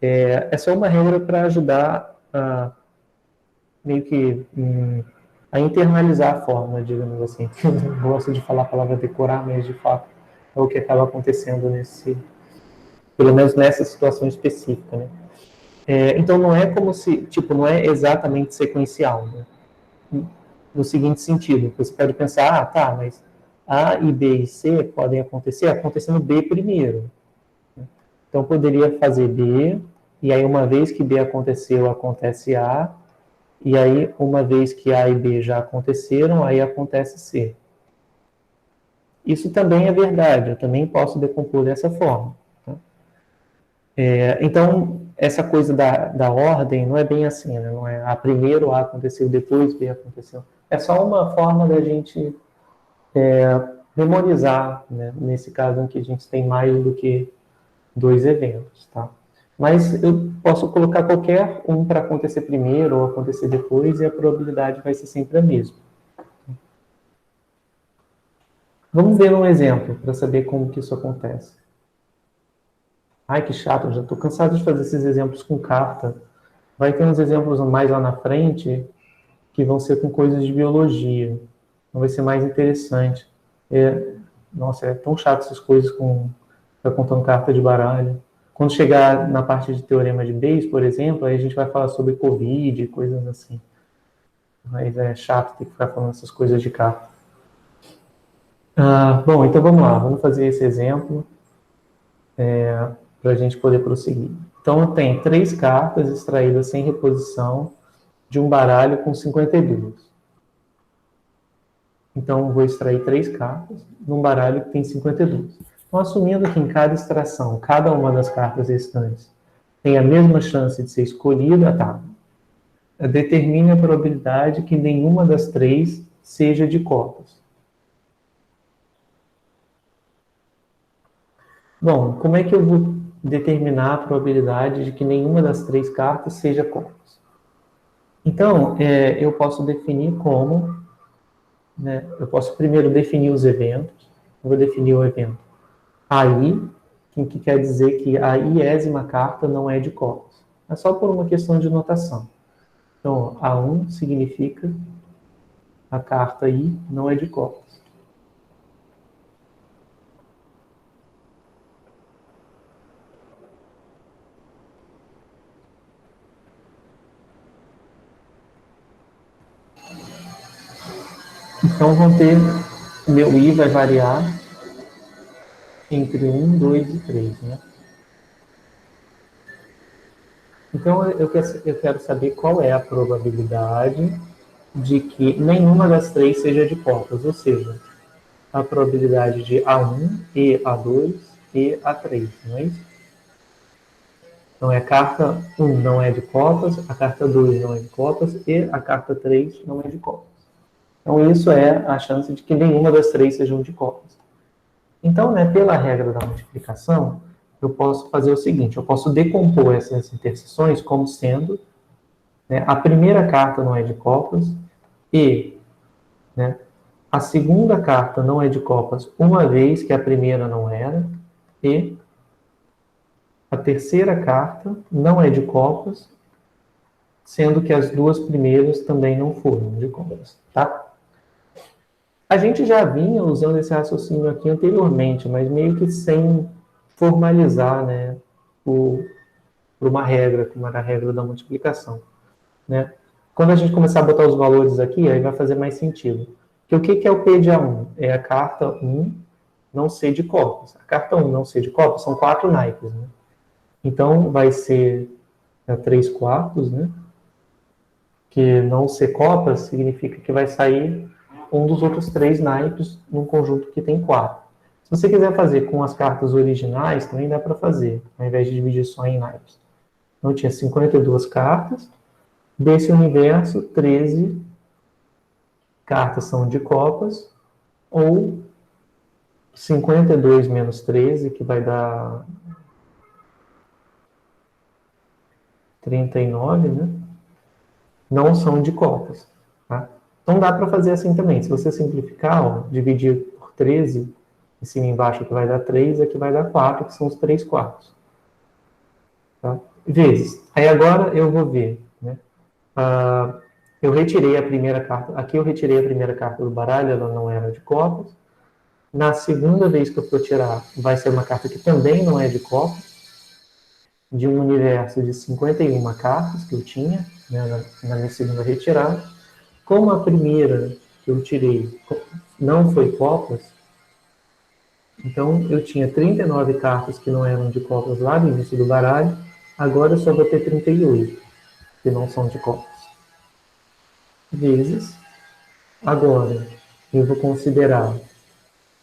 É só uma regra para ajudar a meio que a internalizar a fórmula, digamos assim. Eu não gosto de falar a palavra decorar, mas de fato é o que acaba acontecendo pelo menos nessa situação específica, né? Então não é como se, não é exatamente sequencial, né? No seguinte sentido, você pode pensar, tá, mas A e B e C podem acontecer acontecendo B primeiro. Então poderia fazer B, e aí uma vez que B aconteceu, acontece A, e aí uma vez que A e B já aconteceram, aí acontece C. Isso também é verdade, eu também posso decompor dessa forma. Tá? Então, essa coisa da ordem não é bem assim, né? Não é primeiro A aconteceu, depois B aconteceu. É só uma forma da gente memorizar, né? Nesse caso em que a gente tem mais do que 2 eventos, tá? Mas eu posso colocar qualquer um para acontecer primeiro ou acontecer depois e a probabilidade vai ser sempre a mesma. Vamos ver um exemplo para saber como que isso acontece. Ai, que chato, já estou cansado de fazer esses exemplos com carta. Vai ter uns exemplos mais lá na frente que vão ser com coisas de biologia. Então vai ser mais interessante. Nossa, é tão chato essas coisas para contando carta de baralho. Quando chegar na parte de teorema de Bayes, por exemplo, aí a gente vai falar sobre Covid e coisas assim. Mas é chato ter que ficar falando essas coisas de carta. Bom, então vamos lá. Vamos fazer esse exemplo para a gente poder prosseguir. Então, eu tenho 3 cartas extraídas sem reposição de um baralho com 52. Então, eu vou extrair 3 cartas num baralho que tem 52. Então, assumindo que em cada extração, cada uma das cartas restantes tem a mesma chance de ser escolhida, tá? Determine a probabilidade que nenhuma das 3 seja de copas. Bom, como é que eu vou determinar a probabilidade de que nenhuma das 3 cartas seja copas? Então, eu posso definir como, né? Eu posso primeiro definir os eventos. Eu vou definir o evento AI, que quer dizer que a iésima carta não é de copas. É só por uma questão de notação. Então, A1 significa a carta I não é de copas. Então, meu I vai variar entre 1, 2 e 3, né? Então, eu quero saber qual é a probabilidade de que nenhuma das 3 seja de copas, ou seja, a probabilidade de A1, e A2 e A3, não é isso? Então, a carta 1 não é de copas, a carta 2 não é de copas e a carta 3 não é de copas. Então, isso é a chance de que nenhuma das 3 sejam de copas. Então, né, pela regra da multiplicação, eu posso fazer o seguinte, eu posso decompor essas interseções como sendo, né, a primeira carta não é de copas e, né, a segunda carta não é de copas uma vez que a primeira não era e a terceira carta não é de copas, sendo que as duas primeiras também não foram de copas, tá? A gente já vinha usando esse raciocínio aqui anteriormente, mas meio que sem formalizar, né, por uma regra, como era a regra da multiplicação, né? Quando a gente começar a botar os valores aqui, aí vai fazer mais sentido. Porque o que é o P de A1? É a carta 1 não ser de copas. A carta 1 não ser de copas são 4 naipes, né? Então, vai ser 3 quartos, né? Que não ser copas significa que vai sair um dos outros 3 naipes num conjunto que tem 4. Se você quiser fazer com as cartas originais, também dá para fazer, ao invés de dividir só em naipes. Então, tinha 52 cartas. Desse universo, 13 cartas são de copas, ou 52 menos 13, que vai dar 39, né? Não são de copas. Tá? Então dá para fazer assim também. Se você simplificar, ó, dividir por 13, em cima e embaixo que vai dar 3, aqui vai dar 4, que são os 3 quartos. Tá? Vezes. Aí agora eu vou ver, né? Eu retirei a primeira carta. Aqui eu retirei a primeira carta do baralho, ela não era de copas. Na segunda vez que eu for tirar, vai ser uma carta que também não é de copas, de um universo de 51 cartas que eu tinha, né, na minha segunda retirada. Como a primeira que eu tirei não foi copas, então eu tinha 39 cartas que não eram de copas lá no início do baralho, agora eu só vou ter 38 que não são de copas. Vezes, agora eu vou considerar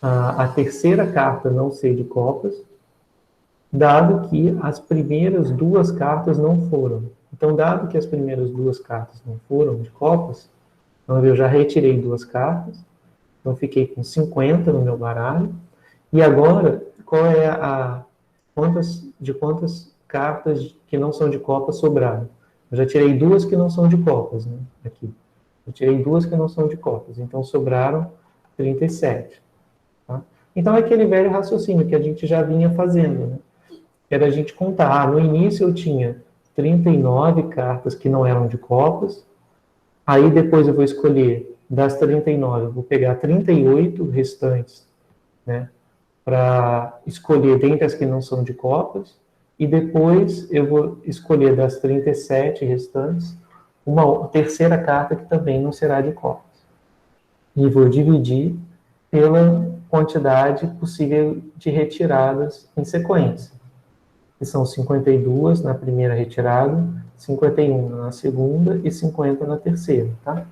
a terceira carta não ser de copas, dado que as primeiras 2 cartas não foram. Então, dado que as primeiras 2 cartas não foram de copas, então eu já retirei 2 cartas, então fiquei com 50 no meu baralho. E agora, qual é quantas cartas que não são de copas sobraram? Eu já tirei 2 que não são de copas, né? Aqui. Eu tirei 2 que não são de copas, então sobraram 37. Tá? Então é aquele velho raciocínio que a gente já vinha fazendo, né? Era a gente contar. No início eu tinha 39 cartas que não eram de copas, aí depois eu vou escolher das 39, eu vou pegar 38 restantes, né, para escolher dentre as que não são de copas, e depois eu vou escolher das 37 restantes uma terceira carta que também não será de copas. E vou dividir pela quantidade possível de retiradas em sequência, que são 52 na primeira retirada, 51 na segunda e 50 na terceira, tá?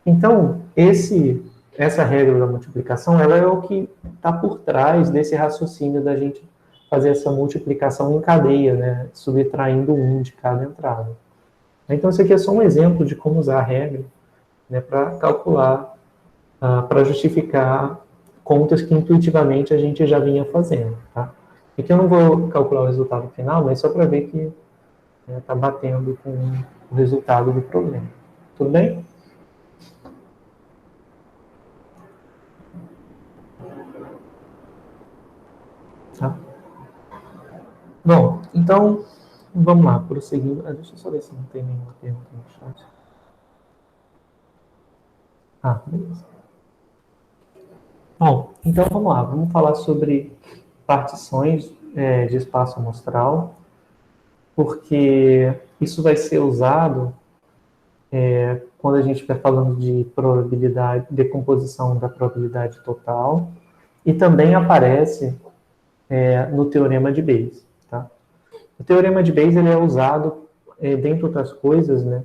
Então, essa regra da multiplicação, ela é o que está por trás desse raciocínio da gente fazer essa multiplicação em cadeia, né? Subtraindo 1 de cada entrada. Então, isso aqui é só um exemplo de como usar a regra, né, para calcular, para justificar contas que intuitivamente a gente já vinha fazendo, tá? Aqui eu não vou calcular o resultado final, mas só para ver que está batendo com o resultado do problema. Tudo bem? Tá? Bom, então, vamos lá, prosseguindo. Deixa eu só ver se não tem nenhuma pergunta no chat. Beleza. Bom, então vamos lá, vamos falar sobre partições de espaço amostral, porque isso vai ser usado quando a gente estiver falando de probabilidade, decomposição da probabilidade total, e também aparece no teorema de Bayes. Tá? O teorema de Bayes ele é usado, dentre outras coisas, né,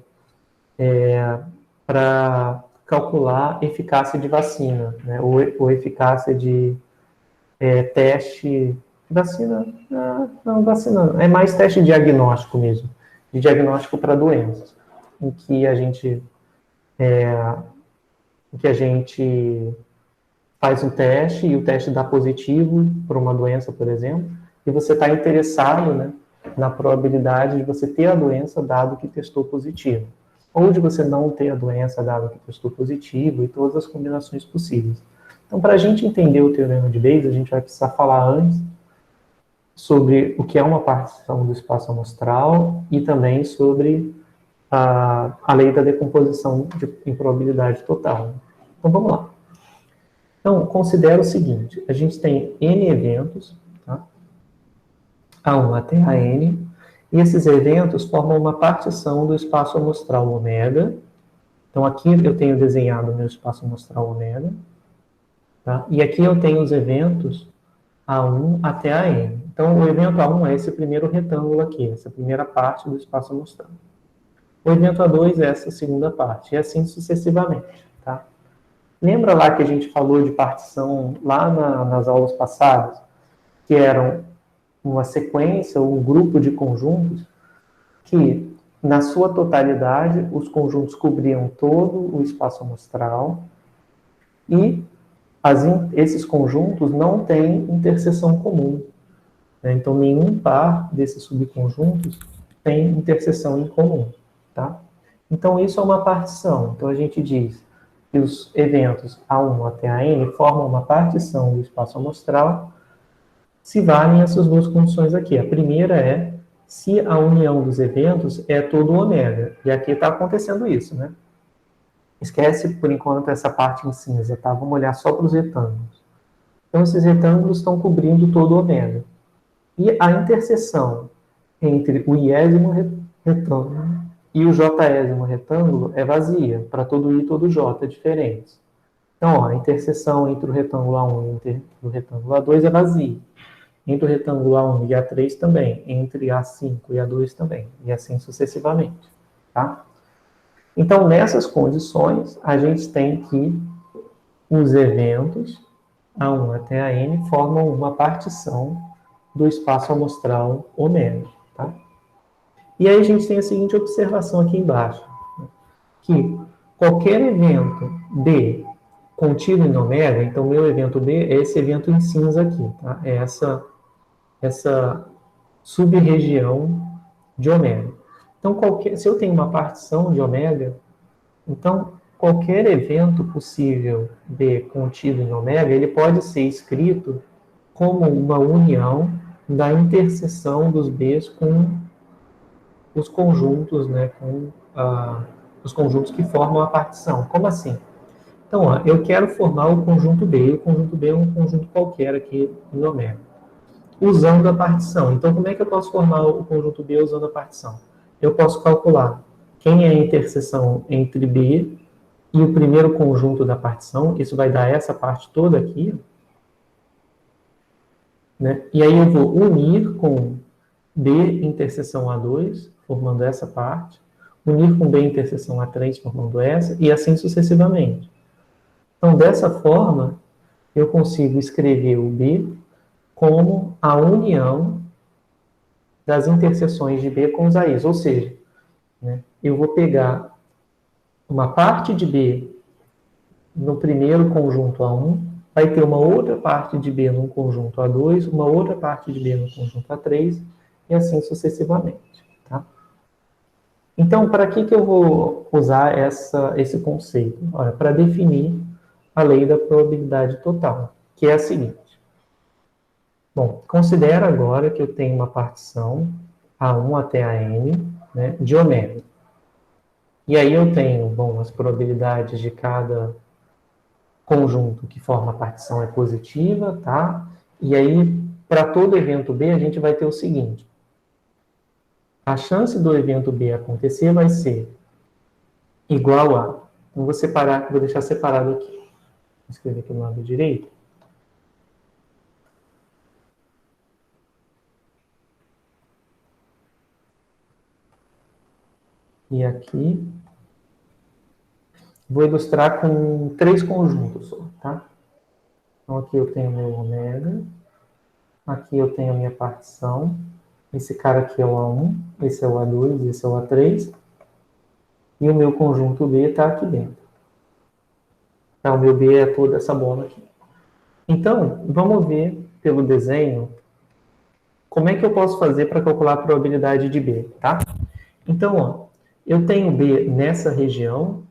para calcular eficácia de vacina, né, ou eficácia de teste de vacina, não vacina, é mais teste diagnóstico mesmo, de diagnóstico para doenças, em que a gente faz um teste e o teste dá positivo para uma doença, por exemplo, e você está interessado, né, na probabilidade de você ter a doença dado que testou positivo, ou de você não ter a doença dado que testou positivo, e todas as combinações possíveis. Então, para a gente entender o teorema de Bayes, a gente vai precisar falar antes sobre o que é uma partição do espaço amostral e também sobre a lei da decomposição em probabilidade total. Então, vamos lá. Então, considera o seguinte, a gente tem N eventos, tá? A1 até a N, e esses eventos formam uma partição do espaço amostral ômega. Então, aqui eu tenho desenhado o meu espaço amostral ômega, tá? E aqui eu tenho os eventos A1 até a N. Então, o evento A1 é esse primeiro retângulo aqui, essa primeira parte do espaço amostral. O evento A2 é essa segunda parte, e assim sucessivamente, tá? Lembra lá que a gente falou de partição lá nas aulas passadas, que eram uma sequência ou um grupo de conjuntos que, na sua totalidade, os conjuntos cobriam todo o espaço amostral e esses conjuntos não têm interseção comum, né? Então, nenhum par desses subconjuntos tem interseção em comum, tá? Então, isso é uma partição. Então, a gente diz que os eventos A1 até a N formam uma partição do espaço amostral se valem essas duas condições aqui. A primeira é se a união dos eventos é todo ômega. E aqui está acontecendo isso, né? Esquece, por enquanto, essa parte em cinza, tá? Vamos olhar só para os retângulos. Então, esses retângulos estão cobrindo todo ômega. E a interseção entre o iésimo retângulo e o jésimo retângulo é vazia, para todo i e todo j diferentes. Então, ó, a interseção entre o retângulo A1 e o retângulo A2 é vazia. Entre o retângulo A1 e A3 também. Entre A5 e A2 também. E assim sucessivamente. Tá? Então, nessas condições, a gente tem que os eventos A1 até a N formam uma partição do espaço amostral ômega. Tá? E aí a gente tem a seguinte observação aqui embaixo, que qualquer evento B contido em ômega, então meu evento B é esse evento em cinza aqui, tá? É essa sub-região de ômega. Então, se eu tenho uma partição de ômega, então qualquer evento possível B contido em ômega, ele pode ser escrito como uma união da interseção dos B's com os conjuntos, né, com os conjuntos que formam a partição. Como assim? Então, ó, eu quero formar o conjunto B, e o conjunto B é um conjunto qualquer aqui em ômega, usando a partição. Então, como é que eu posso formar o conjunto B usando a partição? Eu posso calcular quem é a interseção entre B e o primeiro conjunto da partição, isso vai dar essa parte toda aqui, né? E aí eu vou unir com B interseção A2, formando essa parte, unir com B interseção A3, formando essa, e assim sucessivamente. Então, dessa forma, eu consigo escrever o B como a união das interseções de B com os AIs, ou seja, né, eu vou pegar uma parte de B no primeiro conjunto A1 vai ter uma outra parte de B num conjunto A2, uma outra parte de B no conjunto A3, e assim sucessivamente. Tá? Então, para que eu vou usar esse conceito? Olha, para definir a lei da probabilidade total, que é a seguinte. Bom, considera agora que eu tenho uma partição A1 até a N, né, de ômega. E aí eu tenho, bom, as probabilidades de cada conjunto que forma a partição é positiva, tá? E aí, para todo evento B, a gente vai ter o seguinte. A chance do evento B acontecer vai ser igual a... vou deixar separado aqui. Vou escrever aqui no lado direito. E aqui, vou ilustrar com 3 conjuntos só, tá? Então, aqui eu tenho meu ômega, aqui eu tenho a minha partição, esse cara aqui é o A1, esse é o A2, esse é o A3, e o meu conjunto B está aqui dentro. Tá, o meu B é toda essa bola aqui. Então, vamos ver pelo desenho como é que eu posso fazer para calcular a probabilidade de B, tá? Então, ó, eu tenho B nessa região,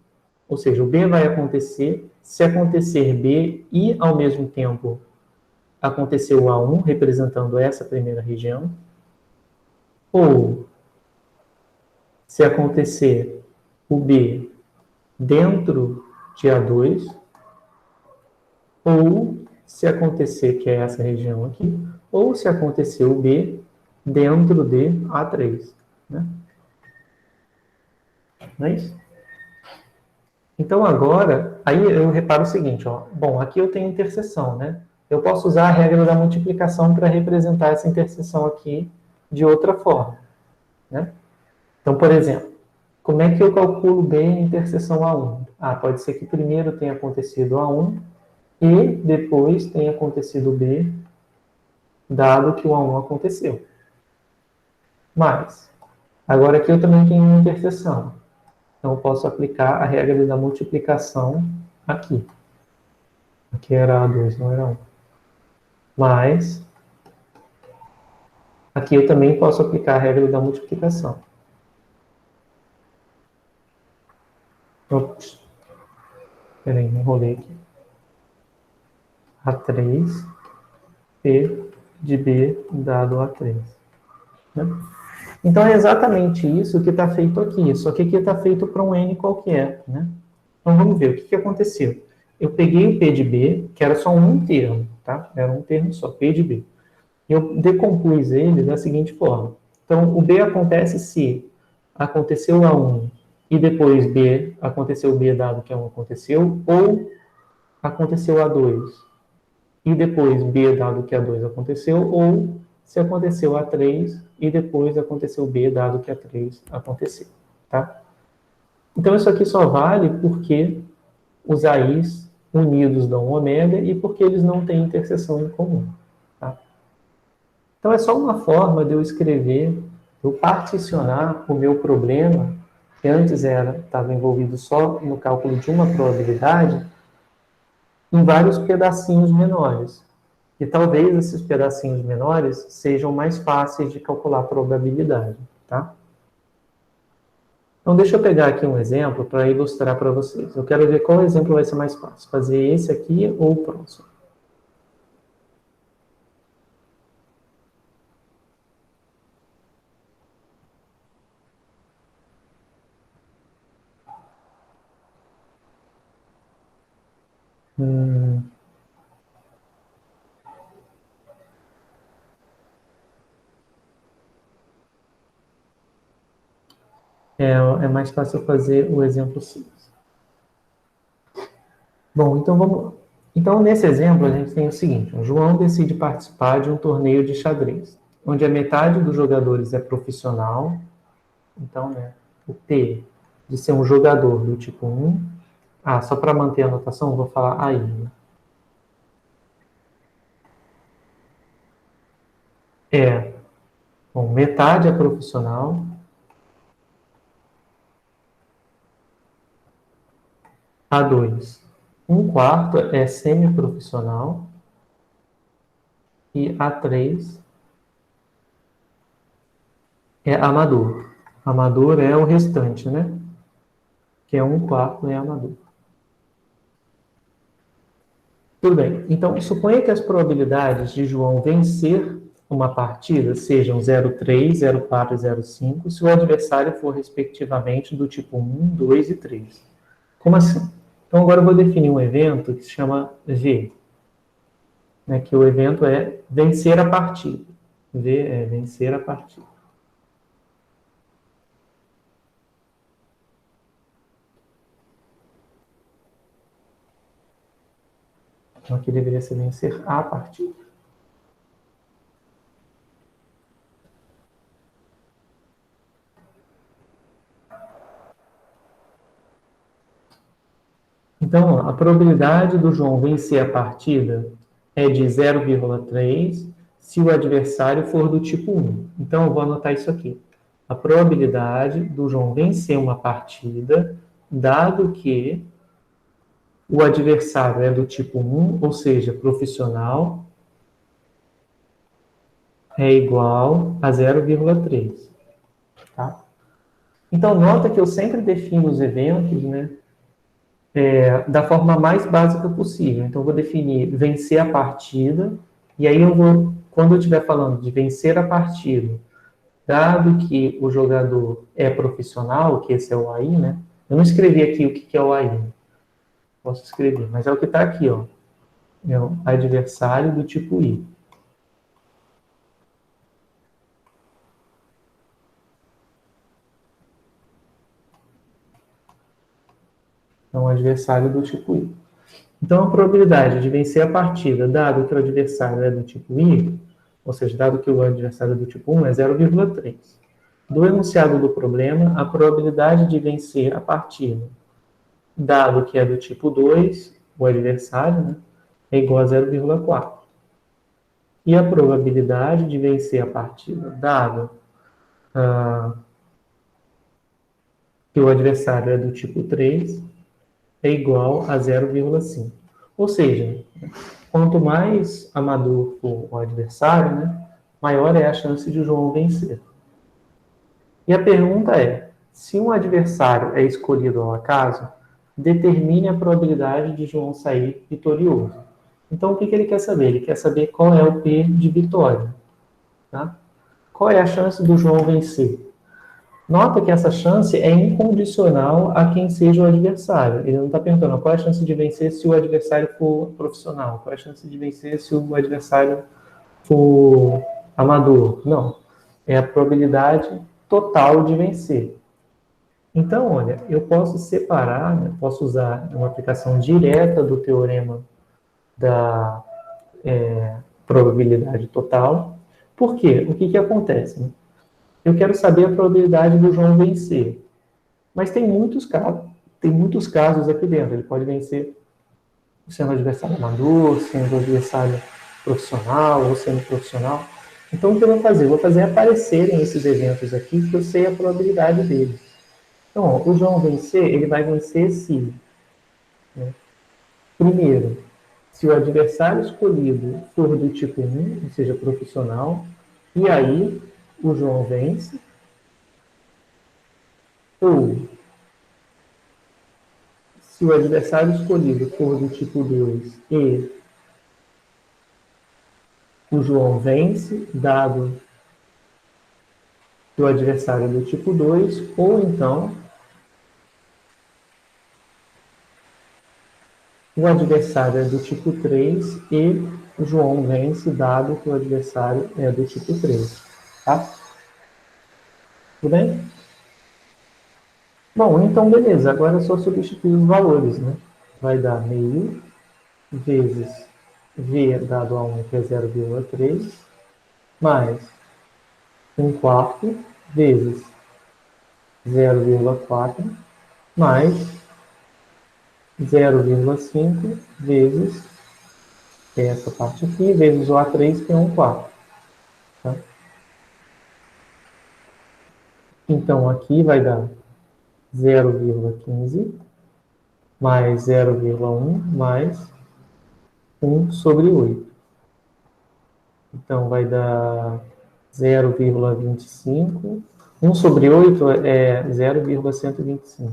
ou seja, o B vai acontecer, se acontecer B e, ao mesmo tempo, acontecer o A1, representando essa primeira região, ou se acontecer o B dentro de A2, ou se acontecer, que é essa região aqui, ou se acontecer o B dentro de A3, né? Não é isso? Então, agora, aí eu reparo o seguinte, ó. Bom, aqui eu tenho interseção, né? Eu posso usar a regra da multiplicação para representar essa interseção aqui de outra forma, né? Então, por exemplo, como é que eu calculo B em interseção A1? Ah, pode ser que primeiro tenha acontecido A1 e depois tenha acontecido B, dado que o A1 aconteceu. Mas, agora aqui eu também tenho uma interseção. Então, eu posso aplicar a regra da multiplicação aqui. Aqui era A2, não era 1. Mas, aqui eu também posso aplicar a regra da multiplicação. Ops. Peraí, me enrolei aqui. A3, P de B dado A3. Né? Então, é exatamente isso que está feito aqui. Só que aqui está feito para um N qualquer. Né? Então, vamos ver o que aconteceu. Eu peguei o P de B, que era só um termo, tá? Era um termo só, P de B. Eu decompus ele da seguinte forma. Então, o B acontece se aconteceu A1 e depois B, aconteceu B dado que A1 aconteceu, ou aconteceu A2 e depois B dado que A2 aconteceu, ou se aconteceu A3 e depois aconteceu B dado que A3 aconteceu, tá? Então, isso aqui só vale porque os AIs unidos dão ômega e porque eles não têm interseção em comum, tá? Então, é só uma forma de eu escrever, eu particionar o meu problema, que antes estava envolvido só no cálculo de uma probabilidade, em vários pedacinhos menores. E talvez esses pedacinhos menores sejam mais fáceis de calcular a probabilidade, tá? Então, deixa eu pegar aqui um exemplo para ilustrar para vocês. Eu quero ver qual exemplo vai ser mais fácil, fazer esse aqui ou o próximo. É mais fácil fazer o exemplo 6. Bom, então vamos lá. Então, nesse exemplo, a gente tem o seguinte. O João decide participar de um torneio de xadrez, onde a metade dos jogadores é profissional. Então, né, o P de ser um jogador do tipo 1. Ah, só para manter a anotação, vou falar aí. Bom, metade é profissional. A2, 1/4 é semiprofissional e A3 é amador. Amador é o restante, né? Que é 1/4 é amador. Tudo bem. Então, suponha que as probabilidades de João vencer uma partida sejam 0,3, 0,4 e 0,5, se o adversário for, respectivamente, do tipo 1, 2 e 3. Como assim? Então, agora eu vou definir um evento que se chama V, né, que o evento é vencer a partida. V é vencer a partida. Então, aqui deveria ser vencer a partida. Então, a probabilidade do João vencer a partida é de 0,3 se o adversário for do tipo 1. Então, eu vou anotar isso aqui. A probabilidade do João vencer uma partida, dado que o adversário é do tipo 1, ou seja, profissional, é igual a 0,3. Tá? Então, nota que eu sempre defino os eventos, né, da forma mais básica possível. Então, eu vou definir vencer a partida, e aí eu vou, quando eu estiver falando de vencer a partida, dado que o jogador é profissional, que esse é o AI, né? Eu não escrevi aqui o que é o AI. Posso escrever, mas é o que está aqui, ó. É o adversário do tipo I. É um adversário do tipo I. Então, a probabilidade de vencer a partida, dado que o adversário é do tipo I, ou seja, dado que o adversário é do tipo 1, é 0,3. Do enunciado do problema, a probabilidade de vencer a partida, dado que é do tipo 2, o adversário, né, é igual a 0,4. E a probabilidade de vencer a partida, dado que o adversário é do tipo 3, é igual a 0,5. Ou seja, quanto mais amador for o adversário, né, maior é a chance de o João vencer. E a pergunta é, se um adversário é escolhido ao acaso, determine a probabilidade de João sair vitorioso. Então, o que ele quer saber? Ele quer saber qual é o P de vitória. Tá? Qual é a chance do João vencer? Nota que essa chance é incondicional a quem seja o adversário. Ele não está perguntando qual é a chance de vencer se o adversário for profissional, qual é a chance de vencer se o adversário for amador. Não. É a probabilidade total de vencer. Então, olha, eu posso separar, né, posso usar uma aplicação direta do teorema da probabilidade total. Por quê? O que acontece? Né? Eu quero saber a probabilidade do João vencer. Mas tem muitos casos aqui dentro. Ele pode vencer sendo adversário amador, sendo adversário profissional ou semi-profissional. Então, o que eu vou fazer? Eu vou fazer aparecerem esses eventos aqui que eu sei a probabilidade deles. Então, ó, o João vencer, ele vai vencer se, né, primeiro, se o adversário escolhido for do tipo 1, ou seja, profissional, e aí o João vence, ou se o adversário escolhido for do tipo 2 e o João vence, dado que o adversário é do tipo 2, ou então o adversário é do tipo 3 e o João vence, dado que o adversário é do tipo 3. Tá? Tudo bem? Bom, então beleza. Agora é só substituir os valores, né? Vai dar meio vezes V dado a 1, que é 0,3, mais 1/4 vezes 0,4, mais 0,5 vezes essa parte aqui, vezes o A3, que é 1/4. Tá? Então, aqui vai dar 0,15 mais 0,1 mais 1 sobre 8. Então, vai dar 0,25. 1 sobre 8 é 0,125.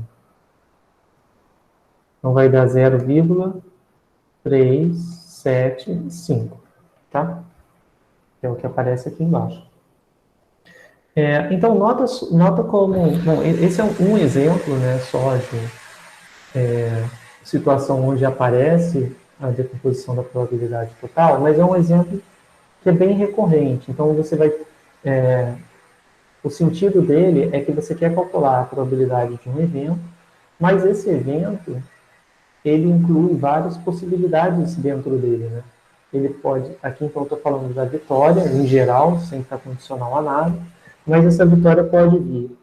Então, vai dar 0,375, tá? Que é o que aparece aqui embaixo. Então, nota como... Bom, esse é um exemplo, né, só de situação onde aparece a decomposição da probabilidade total, mas é um exemplo que é bem recorrente. Então, você vai... o sentido dele é que você quer calcular a probabilidade de um evento, mas esse evento, ele inclui várias possibilidades dentro dele, né? Ele pode... Aqui, então, eu estou falando da vitória, em geral, sem estar condicional a nada, mas essa vitória pode vir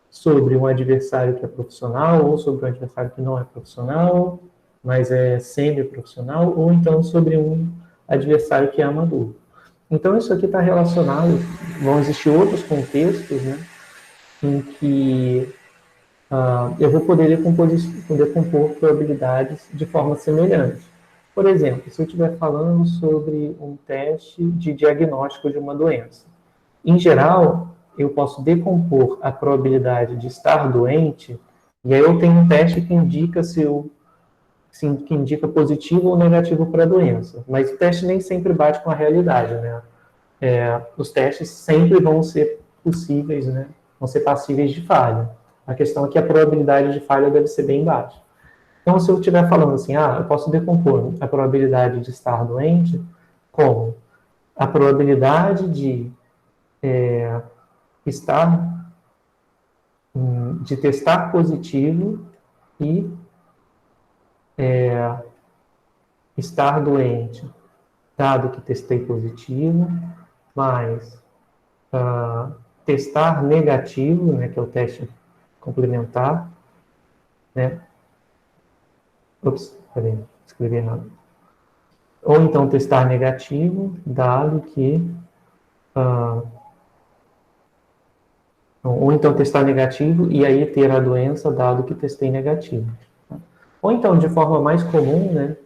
sobre um adversário que é profissional, ou sobre um adversário que não é profissional, mas é semi-profissional, ou então sobre um adversário que é amador. Então, isso aqui está relacionado, vão existir outros contextos, né, em que eu vou poder decompor probabilidades de forma semelhante. Por exemplo, se eu estiver falando sobre um teste de diagnóstico de uma doença, em geral, eu posso decompor a probabilidade de estar doente, e aí eu tenho um teste que indica que indica positivo ou negativo para a doença. Mas o teste nem sempre bate com a realidade, né? Os testes sempre vão ser possíveis, né? Vão ser passíveis de falha. A questão é que a probabilidade de falha deve ser bem baixa. Então, se eu estiver falando assim, eu posso decompor a probabilidade de estar doente como a probabilidade de testar positivo e estar doente, dado que testei positivo, mais testar negativo, né, que é o teste complementar, né? Ops, peraí, escrevi errado. Ou então testar negativo, dado que ou então testar negativo e aí ter a doença, dado que testei negativo. Ou então, de forma mais comum, né,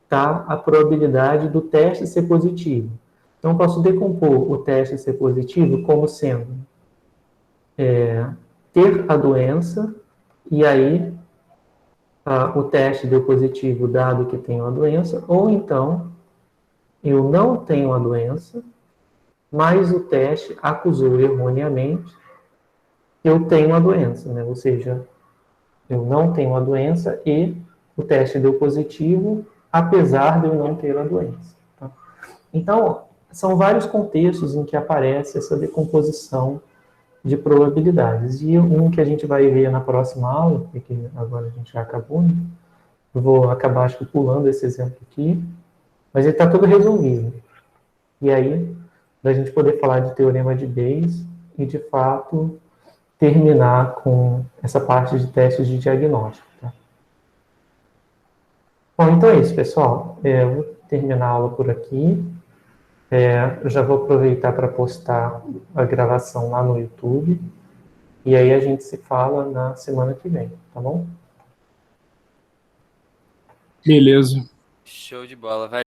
tá a probabilidade do teste ser positivo. Então, eu posso decompor o teste ser positivo como sendo ter a doença e aí o teste deu positivo dado que tenho a doença, ou então eu não tenho a doença, mas o teste acusou erroneamente que eu tenho a doença, né? Ou seja, eu não tenho a doença e o teste deu positivo, apesar de eu não ter a doença. Tá? Então, são vários contextos em que aparece essa decomposição de probabilidades. E um que a gente vai ver na próxima aula, porque agora a gente já acabou, né? Eu vou acabar, acho que, pulando esse exemplo aqui, mas ele está todo resolvido. E aí, da gente poder falar de teorema de Bayes e, de fato, terminar com essa parte de testes de diagnóstico. Tá? Bom, então é isso, pessoal. Eu vou terminar a aula por aqui. Eu já vou aproveitar para postar a gravação lá no YouTube. E aí a gente se fala na semana que vem, tá bom? Beleza. Show de bola. Vai